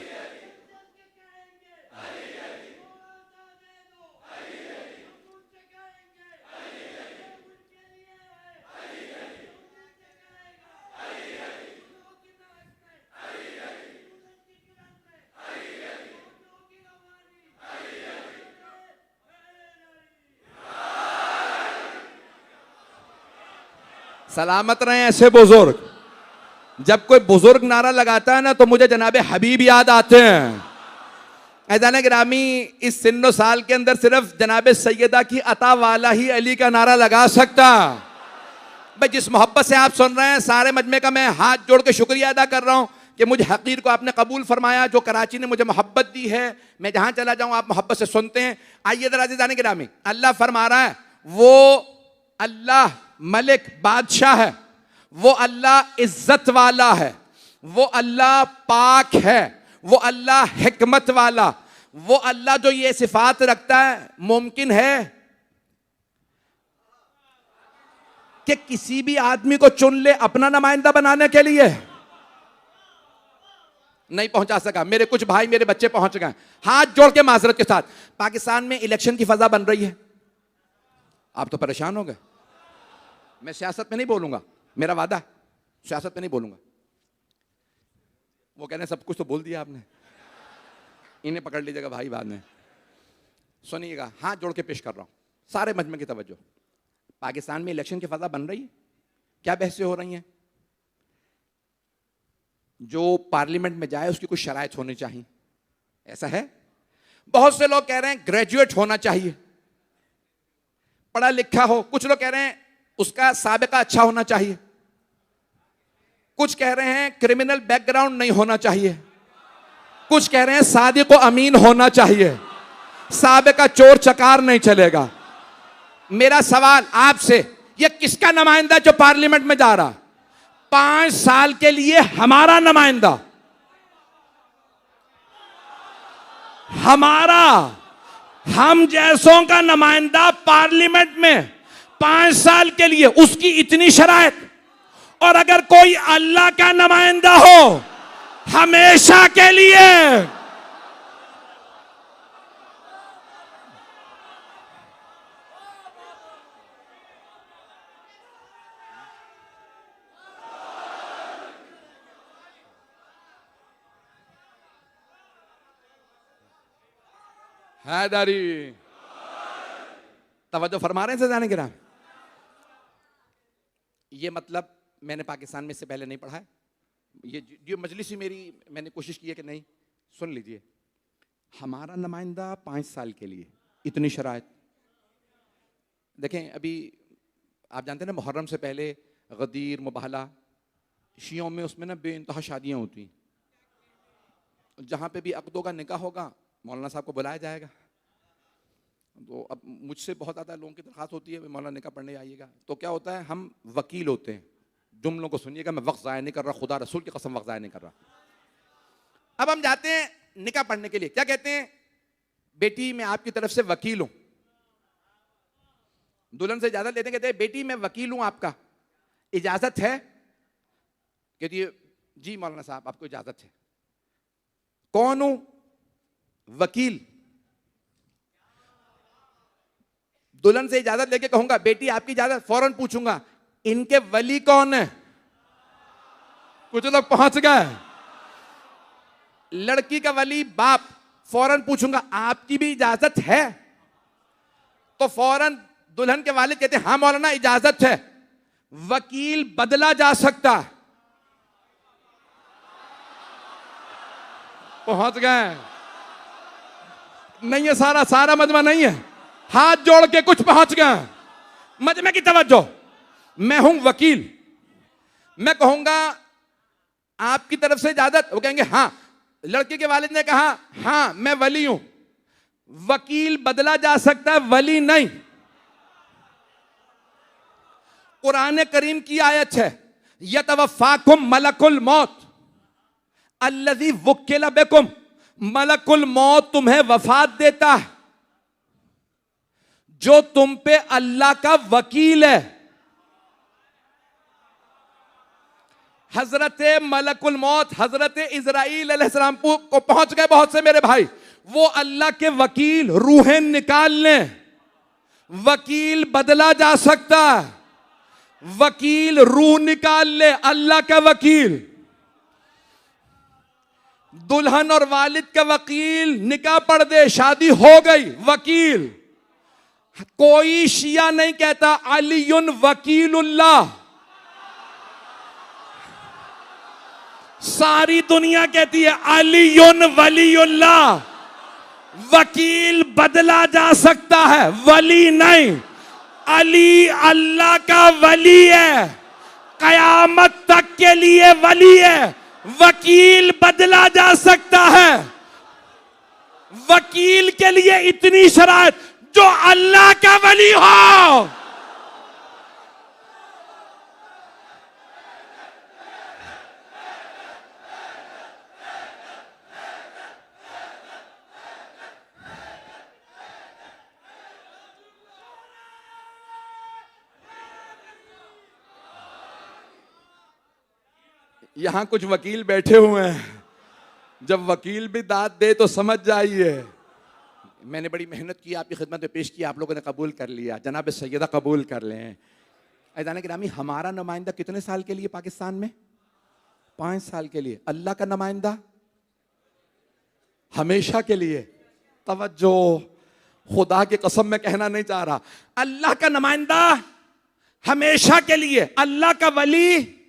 सलामत रहे ऐसे बुजुर्ग। जब कोई बुजुर्ग नारा लगाता है ना तो मुझे जनाबे हबीब याद आते हैं। ऐज़ान गिरामी, इस सिन्नो साल के अंदर सिर्फ जनाब सैयदा की अता वाला ही अली का नारा लगा सकता। भाई जिस मोहब्बत से आप सुन रहे हैं, सारे मजमे का मैं हाथ जोड़ के शुक्रिया अदा कर रहा हूं कि मुझे हकीर को आपने कबूल फरमाया, जो कराची ने मुझे मोहब्बत दी है। मैं जहां चला जाऊं आप मोहब्बत से सुनते हैं। आइए जरा ऐज़ान गिरामी, अल्लाह फरमा रहा है, वो अल्लाह मलिक बादशाह है, वो अल्लाह इज्जत वाला है, वो अल्लाह पाक है, वो अल्लाह हिकमत वाला, वो अल्लाह जो ये सिफात रखता है। मुमकिन है कि किसी भी आदमी को चुन ले अपना नुमाइंदा बनाने के लिए? नहीं पहुंचा सका। मेरे कुछ भाई, मेरे बच्चे पहुंच गए। हाथ जोड़ के माजरत के साथ, पाकिस्तान में इलेक्शन की फजा बन रही है। आप तो परेशान हो गए। मैं सियासत में नहीं बोलूंगा, मेरा वादा है, सियासत में नहीं बोलूंगा। वो कह रहे हैं सब कुछ तो बोल दिया आपने, इन्हें पकड़ लीजिएगा भाई बाद में। सुनिएगा, हाथ जोड़ के पेश कर रहा हूं, सारे मजमे की तवज्जो। पाकिस्तान में इलेक्शन की फजा बन रही है। क्या बहसें हो रही हैं? जो पार्लियामेंट में जाए उसकी कुछ शराइत होनी चाहिए, ऐसा है। बहुत से लोग कह रहे हैं ग्रेजुएट होना चाहिए, पढ़ा लिखा हो। कुछ लोग कह रहे हैं उसका साबिका अच्छा होना चाहिए। कुछ कह रहे हैं क्रिमिनल बैकग्राउंड नहीं होना चाहिए। कुछ कह रहे हैं सादिक व अमीन होना चाहिए, साबिका चोर चकार नहीं चलेगा। मेरा सवाल आपसे, ये किसका नुमाइंदा जो पार्लियामेंट में जा रहा? 5 साल के लिए हमारा नुमाइंदा, हमारा, हम जैसों का नुमाइंदा पार्लियामेंट में 5 साल के लिए, उसकी इतनी शराइत। और अगर कोई अल्लाह का नुमाइंदा हो हमेशा के लिए, हैदरी, तवज्जो फरमा रहे हैं ऐज़ान गिराम। ये मतलब मैंने पाकिस्तान में इससे पहले नहीं पढ़ा है। ये मजलिस ही मेरी, मैंने कोशिश की है कि नहीं, सुन लीजिए। हमारा नुमाइंदा 5 साल के लिए, इतनी शराइत। देखें, अभी आप जानते हैं ना, मुहर्रम से पहले गदीर, मुबाहला, शियों में उसमें ना बेइंतहा शादियां होती। जहां पे भी अक़दों का निकाह होगा, मौलाना साहब को बुलाया जाएगा। तो अब मुझसे बहुत ज़्यादा लोगों की दरख्वास्त होती है, मौलाना निकाह पढ़ने आइएगा। तो क्या होता है, हम वकील होते हैं। जुमलों को सुनिएगा, मैं वक्त ज़ाया नहीं कर रहा, खुदा रसूल की कसम वक्त ज़ाया नहीं कर रहा। अब हम जाते हैं निकाह पढ़ने के लिए, क्या कहते हैं, बेटी मैं आपकी तरफ से वकील हूं। दुल्हन से इजाजत लेते हैं, कहते हैं बेटी मैं वकील हूं आपका, इजाजत है? कहती है जी मौलाना साहब आपको इजाजत है। कौन हूं? वकील। दुल्हन से इजाजत लेके कहूंगा बेटी आपकी इजाजत, फौरन पूछूंगा इनके वली कौन है? कुछ लोग पहुंच गए। लड़की का वली बाप, फौरन पूछूंगा आपकी भी इजाजत है? तो फौरन दुल्हन के वालिद कहते हैं हाँ मौलाना इजाजत है। वकील बदला जा सकता है। पहुंच गए। नहीं है, सारा मजमा नहीं है, हाथ जोड़ के कुछ पहुंच गए। मजमे की तवज्जो। मैं हूं वकील, मैं कहूंगा आपकी तरफ से इजाजत, वो कहेंगे हाँ। लड़के के वालिद ने कहा हाँ मैं वली हूं। वकील बदला जा सकता है, वली नहीं। कुरान करीम की आयत है, यतवफ़ाकुम मलकुल मौत अल्लज़ी वुक्किला बिकुम। मलकुल मौत तुम्हें वफात देता है जो तुम पे अल्लाह का वकील है। हजरत मलकुल मौत हजरत इज़राइल अलैहिस्सलाम को पहुंच गए बहुत से मेरे भाई। वो अल्लाह के वकील रूहें निकाल लें, वकील बदला जा सकता है। वकील रूह निकाल ले, अल्लाह का वकील। दुल्हन और वालिद का वकील निकाह पढ़ दे, शादी हो गई, वकील। कोई शिया नहीं कहता अलीयुन वकीलुल्लाह, सारी दुनिया कहती है अलीयुन वलीउल्लाह। वकील बदला जा सकता है, वली नहीं। अली अल्लाह का वली है, कयामत तक के लिए वली है। वकील बदला जा सकता है। वकील के लिए इतनी शराइत, जो अल्लाह का वली हो। यहां कुछ वकील बैठे हुए हैं, जब वकील भी दाद दे तो समझ जाइए। मैंने बड़ी मेहनत की, आपकी खिदमत में पेश किया, आप लोगों ने कबूल कर लिया। जनाब सैयदा कबूल कर लें। ऐज़ान गिरामी, हमारा नुमाइंदा कितने साल के लिए पाकिस्तान में? 5 साल के लिए। अल्लाह का नुमाइंदा हमेशा के लिए। तवज्जो, खुदा की कसम मैं कहना नहीं चाह रहा, अल्लाह का नुमाइंदा हमेशा के लिए, अल्लाह का वली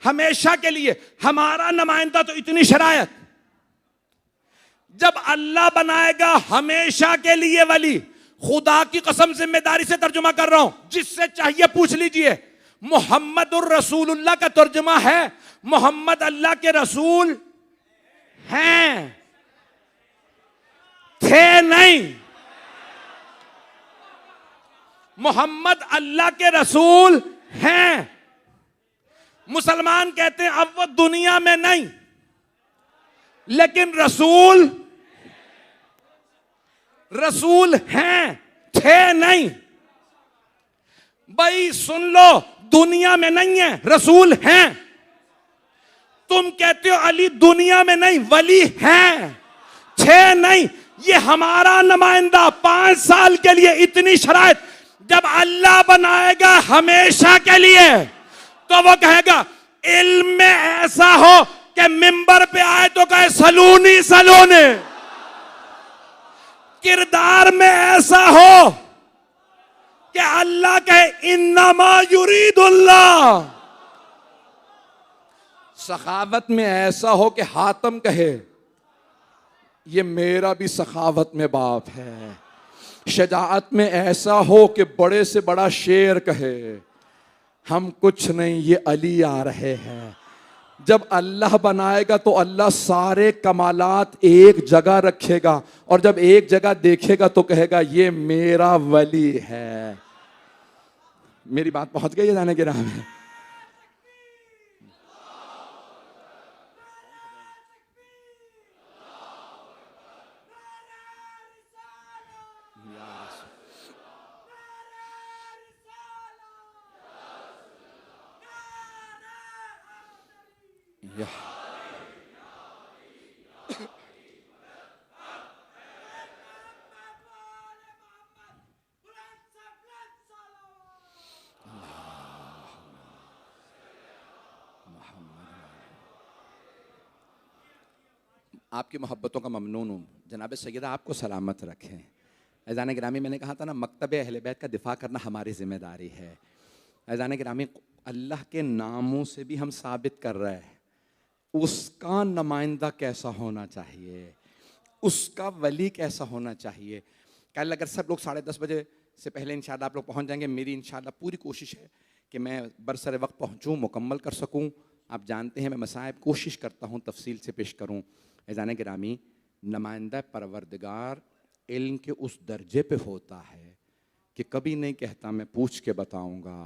हमेशा के लिए। हमारा नुमाइंदा तो इतनी शरायत, जब अल्लाह बनाएगा हमेशा के लिए वली। खुदा की कसम जिम्मेदारी से तर्जुमा कर रहा हूं, जिससे चाहिए पूछ लीजिए। मोहम्मदुर रसूलुल्लाह का तर्जुमा है, मोहम्मद अल्लाह के रसूल हैं, थे नहीं। मोहम्मद अल्लाह के रसूल हैं। मुसलमान कहते हैं अब वो दुनिया में नहीं, लेकिन रसूल हैं, थे नहीं। भाई सुन लो, दुनिया में नहीं है, रसूल हैं। तुम कहते हो अली दुनिया में नहीं, वली हैं, थे नहीं। ये हमारा नुमाइंदा 5 साल के लिए, इतनी शराइत। जब अल्लाह बनाएगा हमेशा के लिए, तो वो कहेगा इल्म में ऐसा हो कि मिंबर पे आए तो कहे सलूनी सलूनी। किरदार में ऐसा हो कि अल्लाह कहे इन्नमा युरीदुल्लाह। सखावत में ऐसा हो कि हातम कहे ये मेरा भी सखावत में बाप है। शजाअत में ऐसा हो कि बड़े से बड़ा शेर कहे हम कुछ नहीं, ये अली आ रहे हैं। जब अल्लाह बनाएगा तो अल्लाह सारे कमालात एक जगह रखेगा, और जब एक जगह देखेगा तो कहेगा ये मेरा वली है। मेरी बात पहुंच गई है जाने के राह में? आपकी मोहब्बतों का ममनून हूँ। जनाब सैयदा आपको सलामत रखें। ऐज़ान गिरामी, मैंने कहा था ना, मकतब अहले बैत का दिफा करना हमारी जिम्मेदारी है। ऐज़ान गिरामी, अल्लाह के नामों से भी हम साबित कर रहे हैं उसका नुमाइंदा कैसा होना चाहिए, उसका वली कैसा होना चाहिए। कल अगर सब लोग 10:30 बजे से पहले इंशाअल्लाह आप लोग पहुँच जाएंगे, मेरी इंशाअल्लाह पूरी कोशिश है कि मैं बरसर वक्त पहुँचूँ, मुकम्मल कर सकूँ। आप जानते हैं मैं मसाइब कोशिश करता हूँ तफसील से पेश करूँ। ऐज़ान गिरामी, नुमाइंदा परवरदिगार इल्म के उस दर्जे पे होता है कि कभी नहीं कहता मैं पूछ के बताऊंगा,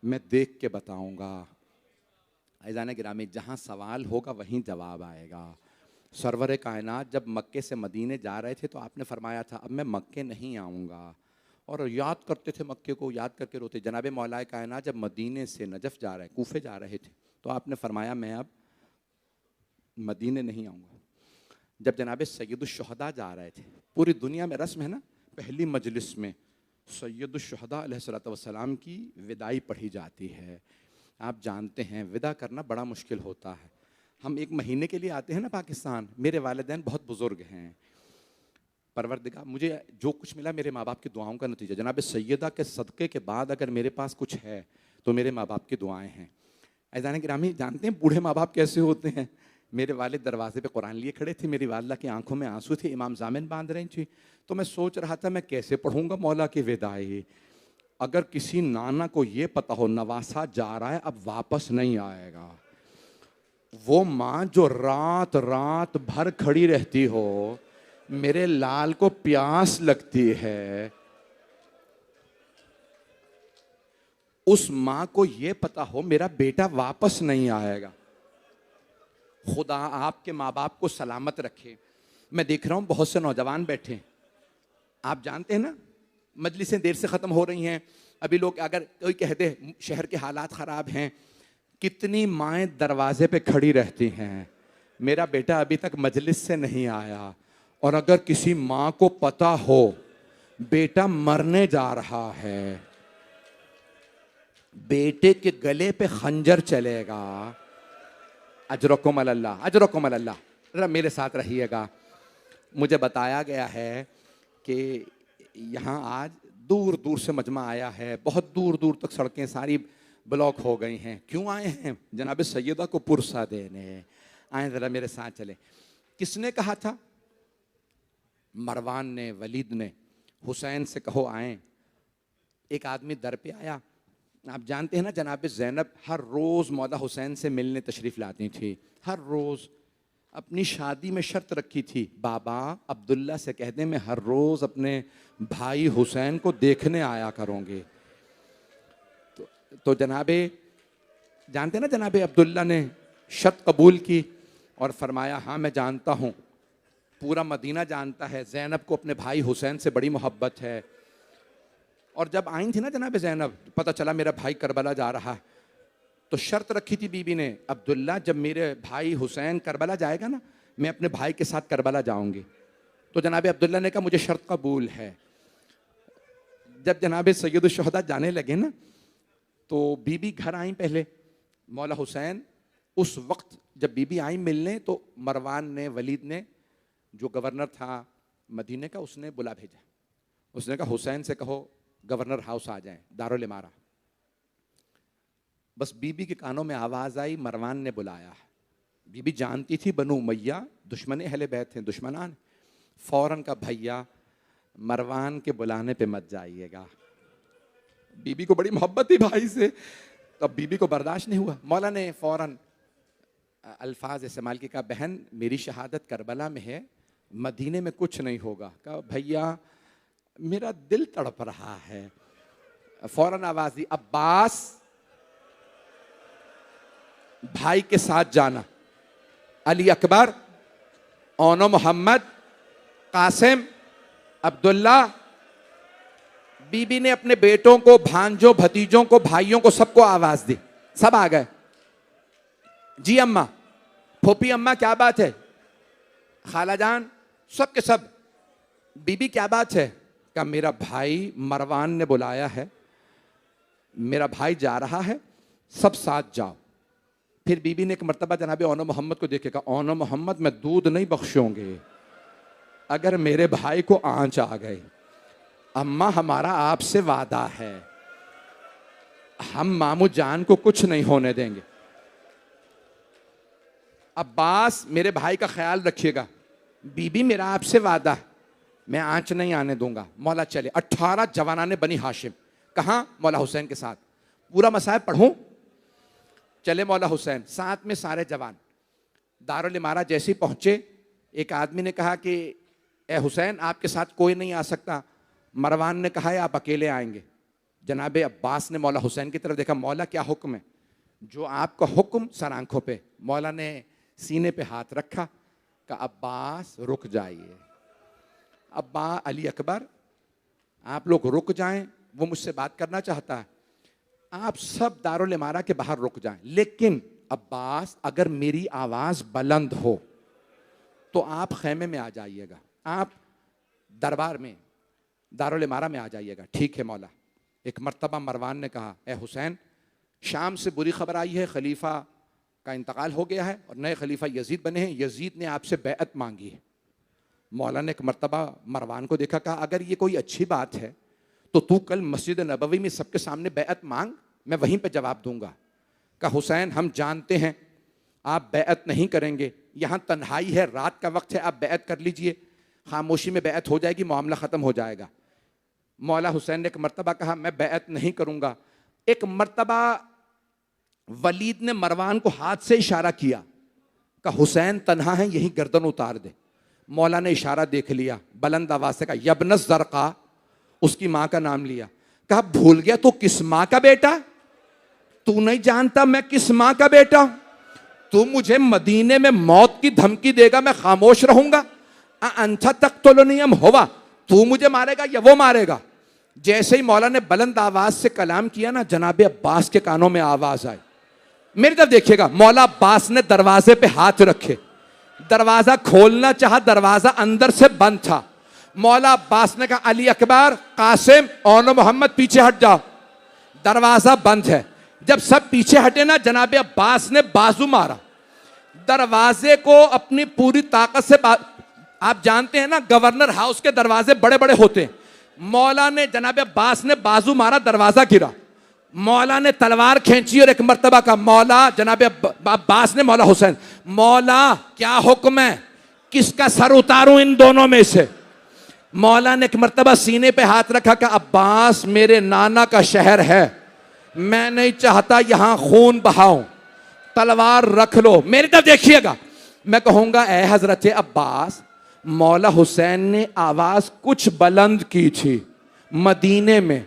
मैं देख के बताऊंगा। ऐज़ान गिरामी, जहाँ सवाल होगा वहीं जवाब आएगा। सरवर कायनात जब मक्के से मदीने जा रहे थे तो आपने फरमाया था अब मैं मक्के नहीं आऊँगा, और याद करते थे मक्के को, याद करके रोते। जनाब मौलाए कायनात जब मदीने से नजफ़ जा रहे, कूफे जा रहे थे, तो आपने फरमाया मैं अब मदीने नहीं आऊँगा। जब जनाब सैयदुश्शुहदा जा रहे थे, पूरी दुनिया में रस्म है ना, पहली मजलिस में सैयदुश्शुहदा अलैहिस्सलातु वस्सलाम की विदाई पढ़ी जाती है। आप जानते हैं विदा करना बड़ा मुश्किल होता है। हम 1 महीने के लिए आते हैं ना पाकिस्तान। मेरे वालिदैन बहुत बुज़ुर्ग हैं। परवरदिगार, मुझे जो कुछ मिला मेरे माँ बाप की दुआओं का नतीजा। जनाब सैयदा के सदक़े के बाद अगर मेरे पास कुछ है तो मेरे माँ बाप की दुआएं हैं। ऐज़ान गिरामी, जानते हैं बूढ़े माँ बाप कैसे होते हैं? मेरे वालिद दरवाजे पे कुरान लिए खड़े थे, मेरी वालिदा की आंखों में आंसू थे, इमाम जामिन बांध रही थी। तो मैं सोच रहा था मैं कैसे पढ़ूंगा मौला की विदाई। अगर किसी नाना को ये पता हो नवासा जा रहा है अब वापस नहीं आएगा, वो माँ जो रात रात भर खड़ी रहती हो, मेरे लाल को प्यास लगती है, उस माँ को ये पता हो मेरा बेटा वापस नहीं आएगा। खुदा आपके माँ बाप को सलामत रखे। मैं देख रहा हूं बहुत से नौजवान बैठे, आप जानते हैं ना मजलिसें देर से खत्म हो रही हैं। अभी लोग अगर कोई कह दे शहर के हालात खराब हैं, कितनी माएँ दरवाजे पे खड़ी रहती हैं, मेरा बेटा अभी तक मजलिस से नहीं आया। और अगर किसी माँ को पता हो बेटा मरने जा रहा है, बेटे के गले पे खंजर चलेगा, अजरकुम अल्लाह, अजरकुम अल्लाह, जरा मेरे साथ रहिएगा। मुझे बताया गया है कि यहाँ आज दूर दूर से मजमा आया है, बहुत दूर दूर तक सड़कें सारी ब्लॉक हो गई हैं। क्यों आए हैं? जनाब सैयदा को पुरसा देने आए। जरा मेरे साथ चले। किसने कहा था? मरवान ने, वलीद ने, हुसैन से कहो आए। एक आदमी दर पे आया। आप जानते हैं ना जनाब ज़ैनब हर रोज़ मौला हुसैन से मिलने तशरीफ़ लाती थी, हर रोज़। अपनी शादी में शर्त रखी थी, बाबा अब्दुल्ला से कह दें मैं हर रोज़ अपने भाई हुसैन को देखने आया करूँगी। तो जनाबे जानते हैं ना जनाबे अब्दुल्ला ने शर्त कबूल की और फरमाया हाँ मैं जानता हूँ, पूरा मदीना जानता है ज़ैनब को अपने भाई हुसैन से बड़ी मोहब्बत है। और जब आई थी ना जनाब ज़ैनब, पता चला मेरा भाई करबला जा रहा है, तो शर्त रखी थी बीबी ने, अब्दुल्ला जब मेरे भाई हुसैन करबला जाएगा ना, मैं अपने भाई के साथ करबला जाऊंगी। तो जनाब अब्दुल्ला ने कहा मुझे शर्त कबूल है। जब जनाब सैयद शुहदा जाने लगे ना, तो बीबी घर आई पहले, मौला हुसैन उस वक्त जब बीबी आई मिलने, तो मरवान ने, वलीद ने, जो गवर्नर था मदीने का, उसने बुला भेजा। उसने कहा हुसैन से कहो गवर्नर हाउस आ जाएं, दारुल इमारा। बस बीबी के कानों में आवाज़ आई मरवान ने बुलाया। बीबी जानती थी बनु उमैया दुश्मन अहले बैत हैं, दुश्मनान। फौरन का भैया मरवान के बुलाने पे मत जाइएगा। बीबी को बड़ी मोहब्बत थी भाई से, तो अब बीबी को बर्दाश्त नहीं हुआ। मौला ने फौरन अल्फाज इस्तेमाल किया, कहा बहन मेरी शहादत करबला में है, मदीने में कुछ नहीं होगा। कहा भैया मेरा दिल तड़प रहा है। फौरन आवाज दी अब्बास भाई के साथ जाना, अली अकबर, ओनो मोहम्मद, कासिम, अब्दुल्ला। बीबी ने अपने बेटों को, भांजों, भतीजों को, भाइयों को, सबको आवाज दी। सब आ गए। जी अम्मा, फूफी अम्मा क्या बात है, खाला जान, सब के सब। बीबी क्या बात है? का मेरा भाई मरवान ने बुलाया है, मेरा भाई जा रहा है, सब साथ जाओ। फिर बीबी ने एक मर्तबा जनाबे ओनो मोहम्मद को देखेगा, ओनो मोहम्मद मैं दूध नहीं बख्शूंगी अगर मेरे भाई को आंच आ गई। अम्मा हमारा आपसे वादा है, हम मामू जान को कुछ नहीं होने देंगे। अब्बास मेरे भाई का ख्याल रखिएगा। बीबी मेरा आपसे वादा है, मैं आंच नहीं आने दूंगा। मौला चले। 18 जवानाने बनी हाशिम, कहाँ? मौला हुसैन के साथ। पूरा मसाइब पढ़ूं? चले मौला हुसैन, साथ में सारे जवान। दारुल इमारा जैसे ही पहुंचे, एक आदमी ने कहा कि ए हुसैन आपके साथ कोई नहीं आ सकता। मरवान ने कहा है आप अकेले आएंगे। जनाबे अब्बास ने मौला हुसैन की तरफ देखा, मौला क्या हुक्म है? जो आपका हुक्म सर आंखों पे। मौला ने सीने पे हाथ रखा, कहा अब्बास रुक जाइए। अब्बा अली अकबर आप लोग रुक जाएं, वो मुझसे बात करना चाहता है। आप सब दारुल इमारा के बाहर रुक जाएं, लेकिन अब्बास अगर मेरी आवाज बुलंद हो तो आप खैमे में आ जाइएगा, आप दरबार में दारुल इमारा में आ जाइएगा। ठीक है मौला। एक मर्तबा मरवान ने कहा, ए हुसैन शाम से बुरी खबर आई है, खलीफा का इंतकाल हो गया है और नए खलीफा यजीद बने हैं, यजीद ने आपसे बैअत मांगी है। मौला ने एक मर्तबा मरवान को देखा, कहा अगर ये कोई अच्छी बात है तो तू कल मस्जिद नबवी में सबके सामने बैअत मांग, मैं वहीं पे जवाब दूंगा। कहा हुसैन हम जानते हैं आप बैअत नहीं करेंगे, यहाँ तन्हाई है, रात का वक्त है, आप बैत कर लीजिए, खामोशी में बैत हो जाएगी, मामला ख़त्म हो जाएगा। मौला हुसैन ने एक मर्तबा कहा मैं बैत नहीं करूँगा। एक मर्तबा वलीद ने मरवान को हाथ से इशारा किया, कहा हुसैन तन्हा है, यही गर्दन उतार दे। मौला ने इशारा देख लिया, बुलंद आवाज से कहा यब्नस ज़रक़ा, उसकी माँ का नाम लिया। कहा भूल गया तू किस माँ का बेटा? तू नहीं जानता मैं किस माँ का बेटा हूं? तू मुझे मदीने में मौत की धमकी देगा, मैं खामोश रहूंगा? अंथा तक तो नियम होगा, तू मुझे मारेगा या वो मारेगा? जैसे ही मौला ने बुलंद आवाज से कलाम किया ना, जनाबे अब्बास के कानों में आवाज आई। मेरी तरफ देखिएगा, मौला अब्बास ने दरवाजे पे हाथ रखे, दरवाजा खोलना चाहा, दरवाजा अंदर से बंद था। मौला अब्बास ने कहा अली अकबर, कासिम और मोहम्मद पीछे हट जाओ, दरवाजा बंद है। जब सब पीछे हटे ना, जनाबे अब्बास ने बाजू मारा, दरवाजे को अपनी पूरी ताकत से आप जानते हैं ना गवर्नर हाउस के दरवाजे बड़े बड़े होते हैं। मौला ने, जनाबे अब्बास ने बाजू मारा, दरवाजा गिरा। मौला ने तलवार खींची और एक मर्तबा का मौला, जनाबे अब्बास ने मौला हुसैन, मौला क्या हुक्म है, किसका सर उतारूं इन दोनों में से? मौला ने एक मर्तबा सीने पे हाथ रखा कि अब्बास मेरे नाना का शहर है, मैं नहीं चाहता यहां खून बहाऊं, तलवार रख लो। मेरी तरफ देखिएगा, मैं कहूंगा ए हजरत अब्बास, मौला हुसैन ने आवाज कुछ बुलंद की थी मदीने में,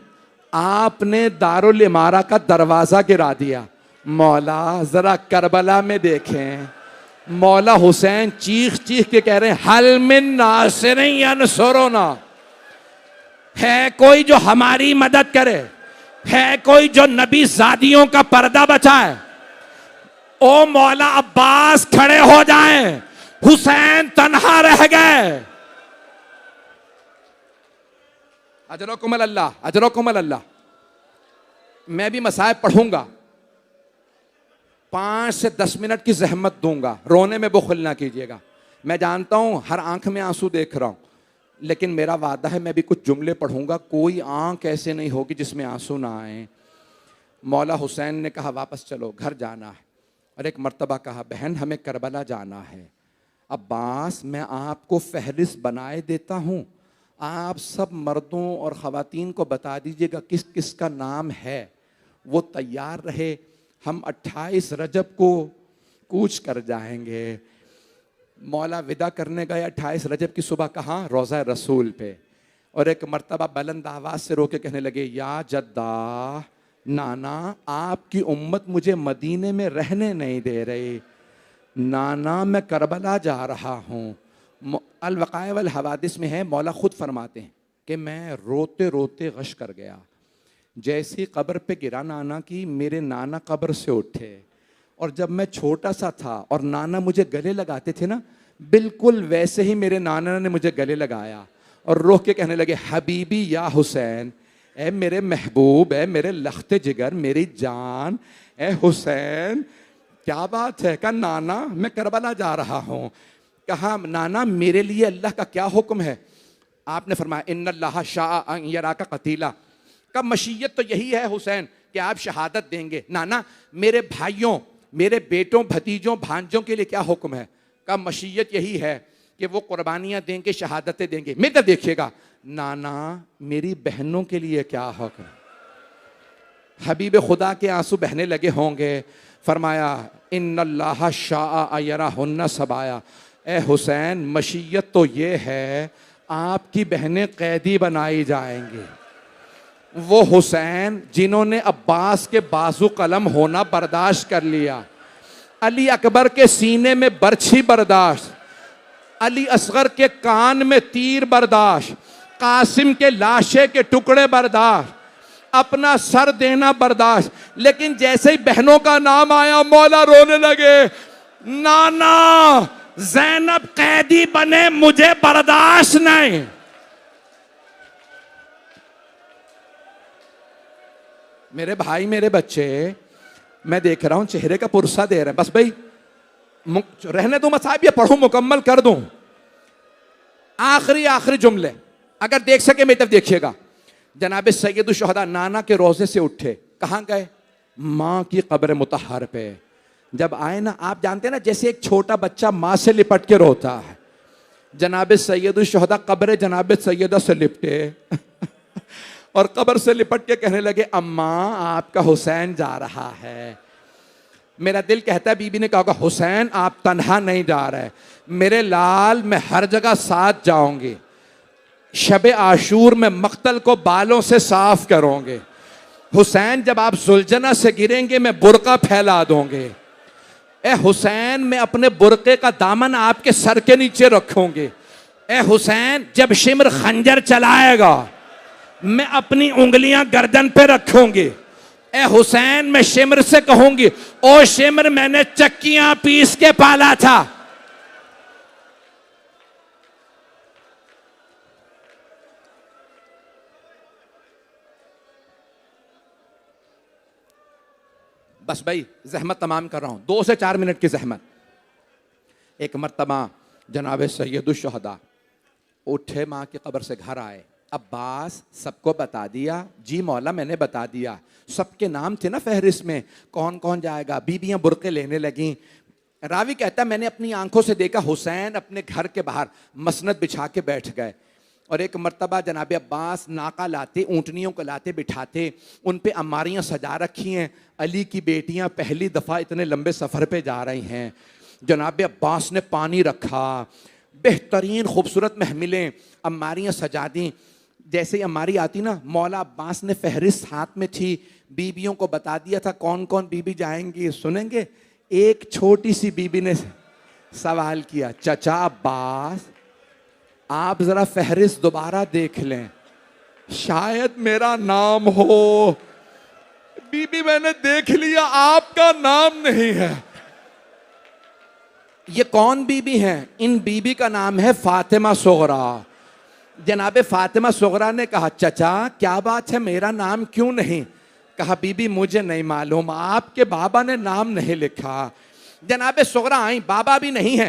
आपने दारुल इमारा का दरवाजा गिरा दिया। मौला जरा करबला में देखें, मौला हुसैन चीख चीख के कह रहे हैं हल मिन नासिरिन यनसुरुना, है कोई जो हमारी मदद करे, है कोई जो नबी ज़ादियों का पर्दा बचाए? ओ मौला अब्बास खड़े हो जाएं, हुसैन तन्हा रह गए। अजरकुमुल अल्लाह, अजरकुमुल अल्लाह। मैं भी मसाइब पढ़ूंगा, 5 से 10 मिनट की जहमत दूंगा, रोने में बुखल ना कीजिएगा। मैं जानता हूं हर आंख में आंसू देख रहा हूं, लेकिन मेरा वादा है मैं भी कुछ जुमले पढ़ूंगा, कोई आंख ऐसे नहीं होगी जिसमें आंसू ना आए। मौला हुसैन ने कहा वापस चलो, घर जाना है। और एक मर्तबा कहा बहन हमें करबला जाना है। अब्बास मैं आपको फहरिस्त बनाए देता हूँ, आप सब मर्दों और ख़वातीन को बता दीजिएगा किस किस का नाम है, वो तैयार रहे, हम 28 रजब को कूच कर जाएंगे। मौला विदा करने गए 28 रजब की सुबह, कहाँ? रोज़ा रसूल पे। और एक मर्तबा बुलंद आवाज़ से रो के कहने लगे या जद्दा, नाना आपकी उम्मत मुझे मदीने में रहने नहीं दे रही, नाना मैं करबला जा रहा हूँ। अल-वक़ाया वल हवादिस में है, मौला खुद फरमाते हैं कि मैं रोते रोते गश कर गया, जैसी कब्र पे गिरा नाना की, मेरे नाना कब्र से उठे। और जब मैं छोटा सा था और नाना मुझे गले लगाते थे ना, बिल्कुल वैसे ही मेरे नाना ने मुझे गले लगाया और रो के कहने लगे हबीबी या हुसैन, ए मेरे महबूब, ए मेरे लख्ते जिगर, मेरी जान, ए हुसैन क्या बात है? कहा नाना मैं करबला जा रहा हूँ। कहा नाना मेरे लिए अल्लाह का क्या हुक्म है? आपने फरमाया इन्नल्लाह शाअ अन यराका कतीला, का मशीयत तो यही है हुसैन कि आप शहादत देंगे। नाना मेरे भाइयों, मेरे बेटों, भतीजों, भांजों के लिए क्या हुक्म है? का मशीयत यही है कि वो कुर्बानियाँ देंगे, शहादतें देंगे। मेरे तरफ देखिएगा, नाना मेरी बहनों के लिए क्या हुक्म? हबीब खुदा के आंसू बहने लगे होंगे। फरमाया इन्नल्लाह शाअ यराहुन्ना सबाया, ए हुसैन मशीयत तो ये है आपकी बहनें कैदी बनाई जाएंगी। वो हुसैन जिन्होंने अब्बास के बाजू कलम होना बर्दाश्त कर लिया, अली अकबर के सीने में बर्छी बर्दाश्त, अली असगर के कान में तीर बर्दाश्त, कासिम के लाशे के टुकड़े बर्दाश्त, अपना सर देना बर्दाश्त, लेकिन जैसे ही बहनों का नाम आया मौला रोने लगे, नाना ज़ैनब कैदी बने मुझे बर्दाश्त नहीं। मेरे भाई, मेरे बच्चे, मैं देख रहा हूं चेहरे का पुरसा दे रहे हैं, बस भाई रहने दो मसाइब, ये पढ़ूं मुकम्मल कर दूं। आखिरी जुमले अगर देख सके मेरी तरफ देखिएगा। जनाब सैयदुश शुहदा नाना के रोजे से उठे, कहाँ गए? माँ की कब्र मुतहर पे। जब आए ना, आप जानते हैं ना, जैसे एक छोटा बच्चा माँ से लिपट के रोता है, जनाब सैयद शुहदा कब्र जनाब सैयदा से लिपटे और कब्र से लिपट के कहने लगे, अम्मा आपका हुसैन जा रहा है। मेरा दिल कहता है बीबी ने कहा, हुसैन आप तन्हा नहीं जा रहे, मेरे लाल मैं हर जगह साथ जाऊंगी, शब आशूर में मक्तल को बालों से साफ करोगे, हुसैन जब आप सुलझना से गिरेंगे मैं बुरका फैला दूंगे, ए हुसैन मैं अपने बुरके का दामन आपके सर के नीचे रखूंगी, ए हुसैन जब शिमर खंजर चलाएगा मैं अपनी उंगलियां गर्दन पे रखूंगी, ए हुसैन मैं शिमर से कहूंगी, ओ शिमर मैंने चक्कियां पीस के पाला था। बस भाई जहमत तमाम कर रहा हूं, 2 से 4 मिनट की जहमत। एक मर्तबा जनाब सैयद शुहदा उठे, माँ की कब्र से घर आए, अब्बास सबको बता दिया, जी मौला मैंने बता दिया, सबके नाम थे ना फहरिस्त में, कौन कौन जाएगा, बीबियां बुरके लेने लगी। रावी कहता मैंने अपनी आंखों से देखा हुसैन अपने घर के बाहर मसनद बिछा के बैठ गए, और एक मर्तबा जनाब अब्बास नाका लाते, ऊँटनियों को लाते बिठाते, उन पे अमारियाँ सजा रखी हैं, अली की बेटियाँ पहली दफ़ा इतने लंबे सफ़र पे जा रही हैं, जनाब अब्बास ने पानी रखा, बेहतरीन खूबसूरत महमिलें, अमारियाँ सजा दी। जैसे ही अमारी आती ना, मौला अब्बास ने फहरिस्त हाथ में थी, बीबियों को बता दिया था कौन कौन बीबी जाएंगी, सुनेंगे। एक छोटी सी बीबी ने सवाल किया, चचा अब्बास आप जरा फहरिस्त दोबारा देख लें, शायद मेरा नाम हो। बीबी मैंने देख लिया, आपका नाम नहीं है। ये कौन बीबी हैं? इन बीबी का नाम है फातिमा सुगरा। जनाबे फातिमा सुगरा ने कहा, चचा क्या बात है, मेरा नाम क्यों नहीं? कहा, बीबी मुझे नहीं मालूम, आपके बाबा ने नाम नहीं लिखा। जनाबे सुगरा आई, बाबा भी नहीं है।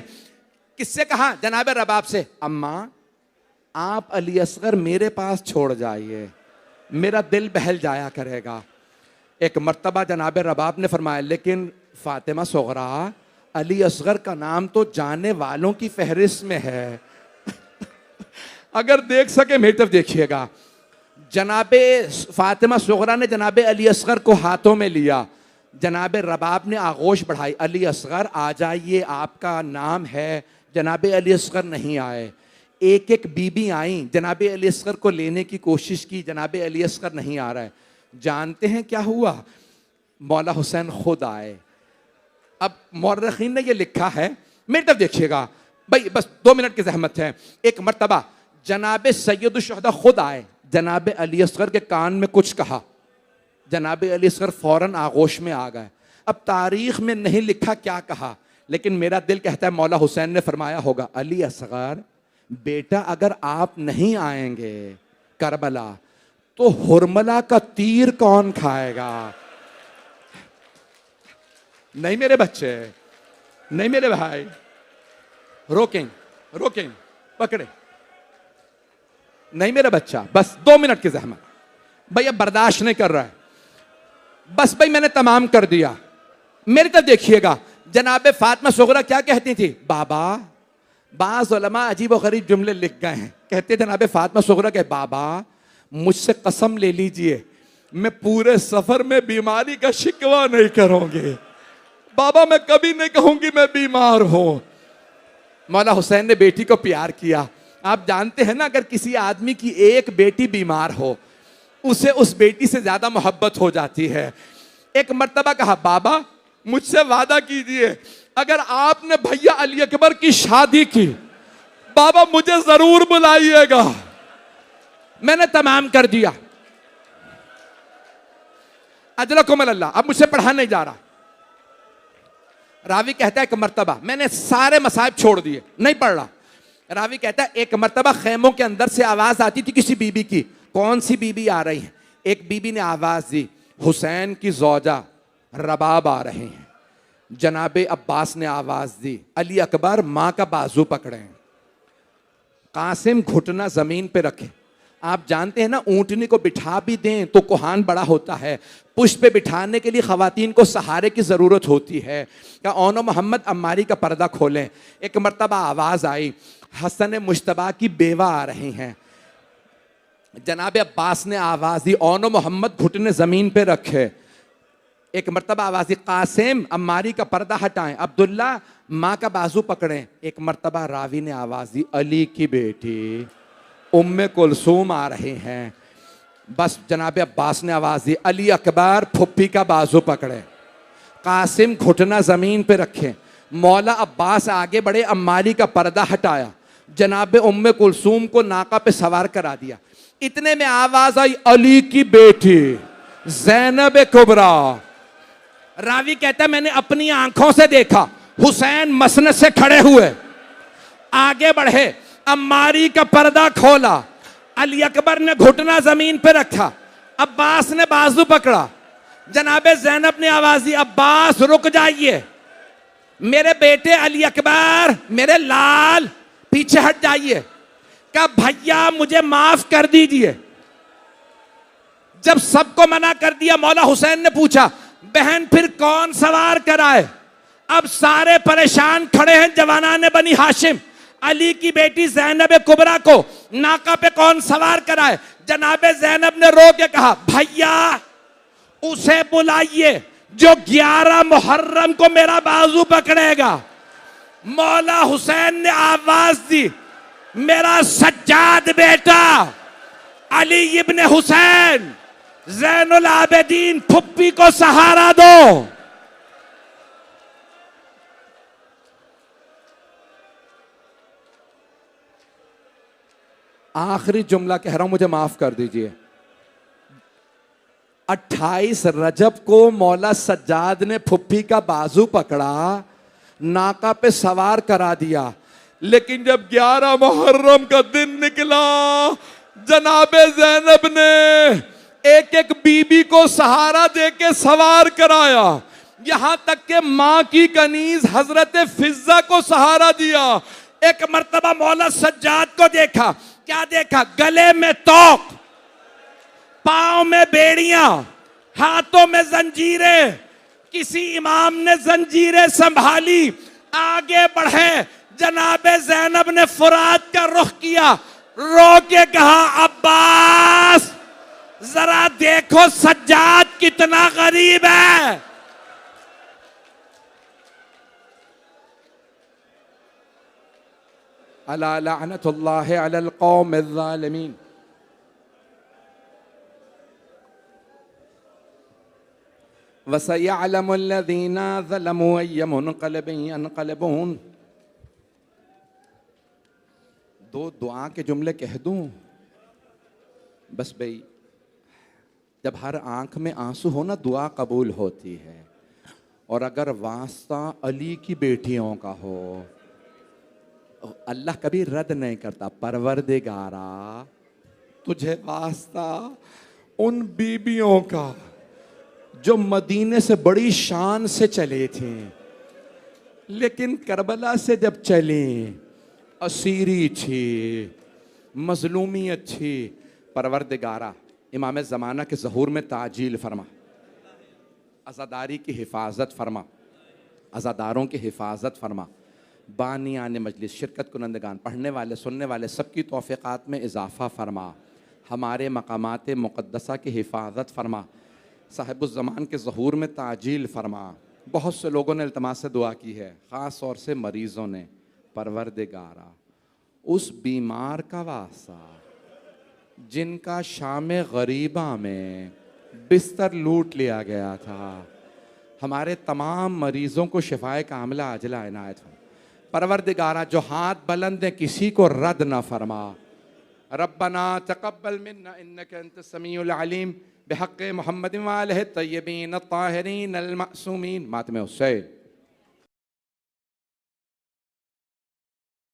किससे कहा? जनाबे रबाब से, अम्मा आप अली असगर मेरे पास छोड़ जाइए, मेरा दिल बहल जाया करेगा। एक मर्तबा जनाबे रबाब ने फरमाया, लेकिन फातिमा सुगरा अली असगर का नाम तो जाने वालों की फहरिस्त में है। अगर देख सके मेरी तरफ देखिएगा। जनाबे फातिमा सुगरा ने जनाबे अली असगर को हाथों में लिया, जनाबे रबाब ने आगोश बढ़ाई, अली असगर आ जाइए, आपका नाम है। जनाबे अली असगर नहीं आए। एक एक बीबी आई, जनाबे अली असगर को लेने की कोशिश की, जनाबे अली असगर नहीं आ रहा है। जानते हैं क्या हुआ? मौला हुसैन खुद आए। अब मौर्रखीन ने ये लिखा है, मेरी तरफ देखिएगा भाई, बस 2 मिनट की जहमत है। एक मर्तबा जनाबे सैयद शुहदा खुद आए, जनाबे अली असगर के कान में कुछ कहा, जनाबे अली असगर फौरन आगोश में आ गए। अब तारीख में नहीं लिखा क्या कहा, लेकिन मेरा दिल कहता है मौला हुसैन ने फरमाया होगा, अली असगर बेटा अगर आप नहीं आएंगे करबला तो हुरमला का तीर कौन खाएगा? नहीं मेरे बच्चे, नहीं मेरे भाई, रोकें रोकें, पकड़े, नहीं मेरा बच्चा, बस 2 मिनट की जहमत। भाई अब बर्दाश्त नहीं कर रहा है, बस भाई मैंने तमाम कर दिया। मेरी तरफ देखिएगा, जनाबे फातिमा सुगरा क्या कहती थी? बाबा, बाज़ उलमा अजीब व गरीब जुमले लिख गए हैं, कहते जनाबे फातिमा सुगरा के, बाबा मुझसे कसम ले लीजिए मैं पूरे सफर में बीमारी का शिकवा नहीं करूंगी, बाबा मैं कभी नहीं कहूंगी मैं बीमार हूं। मौला हुसैन ने बेटी को प्यार किया। आप जानते हैं ना, अगर किसी आदमी की एक बेटी बीमार हो उसे उस बेटी से ज्यादा मोहब्बत हो जाती है। एक मर्तबा कहा, बाबा मुझसे वादा कीजिए अगर आपने भैया अली अकबर की शादी की, बाबा मुझे जरूर बुलाइएगा। मैंने तमाम कर दिया। अजलकुमुल अल्लाह, अब मुझसे पढ़ा नहीं जा रहा। रावी कहता है एक मर्तबा मैंने सारे मसाइब छोड़ दिए, नहीं पढ़ रहा। रावी कहता है एक मर्तबा खैमों के अंदर से आवाज आती थी किसी बीबी की। कौन सी बीबी आ रही है? एक बीबी ने आवाज दी, हुसैन की जौजा रबाब आ रहे हैं। जनाबे अब्बास ने आवाज दी, अली अकबर मां का बाजू पकड़े, कासिम घुटना जमीन पे रखे, आप जानते हैं ना, ऊंटनी को बिठा भी दें तो कोहान बड़ा होता है, पुष्प पे बिठाने के लिए खवातीन को सहारे की ज़रूरत होती है। क्या ओनो मोहम्मद अम्मारी का पर्दा खोलें। एक मर्तबा आवाज़ आई, हसन मुश्तबा की बेवा आ रही हैं। जनाब अब्बास ने आवाज़ दी, ओनो मोहम्मद घुटने ज़मीन पे रखे। एक मर्तबा आवाज़ दी, कासिम अम्मारी का पर्दा हटाएं, अब्दुल्ला माँ का बाजू पकड़ें। एक मर्तबा रावी ने आवाज़ दी, अली की बेटी उम्मे कुलसूम आ रहे हैं। बस जनाब अब्बास ने आवाज़ दी, अली अकबर फुप्पी का बाजू पकड़े, कासिम घुटना ज़मीन पे रखें। मौला अब्बास आगे बढ़े, अम्मारी का पर्दा हटाया, जनाब उम्मे कुलसूम को नाका पे सवार करा दिया। इतने में आवाज़ आई, अली की बेटी ज़ैनब कुबरा। रावी कहता है, मैंने अपनी आंखों से देखा, हुसैन मसनद से खड़े हुए, आगे बढ़े, अम्मारी का पर्दा खोला, अली अकबर ने घुटना जमीन पे रखा, अब्बास ने बाजू पकड़ा। जनाबे ज़ैनब ने आवाज दी, अब्बास रुक जाइए, मेरे बेटे अली अकबर, मेरे लाल पीछे हट जाइए। कहा भैया मुझे माफ कर दीजिए। जब सबको मना कर दिया, मौला हुसैन ने पूछा, बहन फिर कौन सवार कराए? अब सारे परेशान खड़े हैं जवानाने बनी हाशिम, अली की बेटी ज़ैनब कुबरा को नाका पे कौन सवार कराए? जनाबे ज़ैनब ने रो के कहा, भैया उसे बुलाइए जो 11 मुहर्रम को मेरा बाजू पकड़ेगा। मौला हुसैन ने आवाज दी, मेरा सज्जाद बेटा अली इब्ने हुसैन ज़ैनुल आबिदीन फुप्पी को सहारा दो। आखिरी जुमला कह रहा हूं, मुझे माफ कर दीजिए। 28 रजब को मौला सज्जाद ने फुप्पी का बाजू पकड़ा, नाका पे सवार करा दिया, लेकिन जब 11 मुहर्रम का दिन निकला, जनाबे ज़ैनब ने एक एक बीबी को सहारा देके सवार कराया, यहां तक के मां की कनीज हजरत फिजा को सहारा दिया। एक मर्तबा मौला सज्जाद को देखा, क्या देखा? गले में तोक, पांव में बेड़ियां, हाथों में जंजीरें। किसी इमाम ने जंजीरें संभाली, आगे बढ़े, जनाबे ज़ैनब ने फुरात का रुख किया, रो के कहा, अब्बास जरा देखो सज्जाद कितना गरीब है। अला लअनतुल्लाहि अलल कौमिज़ ज़ालिमीन। वसयअलमुल्लज़ीना ज़लमू अय्य मुनक़लिबिन यनक़लिबून। दो दुआ के जुमले कह दूं बस भाई। जब हर आंख में आंसू हो ना, दुआ कबूल होती है। और अगर वास्ता अली की बेटियों का हो, अल्लाह कभी रद्द नहीं करता। परवरदिगारा तुझे वास्ता उन बीबियों का जो मदीने से बड़ी शान से चले थे, लेकिन करबला से जब चले असीरी थी, मजलूमियत थी। परवरदिगारा इमाम ज़माना के ज़हूर में ताजील फरमा, अज़ादारी की हिफाजत फरमा, अज़ादारों की हिफाजत फरमा। बानियान मजलिस, शिरकत कुनंदगान, पढ़ने वाले सुनने वाले सबकी तौफ़ीक़ात में इजाफ़ा फरमा। हमारे मकामात मुक़द्दसा की हिफाजत फरमा। साहिबुज़्ज़मान के ज़हूर में ताजील फरमा। बहुत से लोगों ने इल्तिमास से दुआ की है, ख़ास तौर से मरीज़ों ने। परवरदिगारा उस बीमार का वास्ता जिनका शाम गरीबा में बिस्तर लूट लिया गया था, हमारे तमाम मरीज़ों को शिफाए कामिला आजिला इनायत फरमा। परवरदिगारा जो हाथ बुलंद है किसी को रद्द ना फरमा। रब्बना तक़ब्बल मिन्ना इन्नका अंतस समीउल अलीम बिहक़्क़ि मुहम्मदिन व आलिहि तय्यबीन अत्ताहिरीन अल मासूमीन। मातमे हुसैन।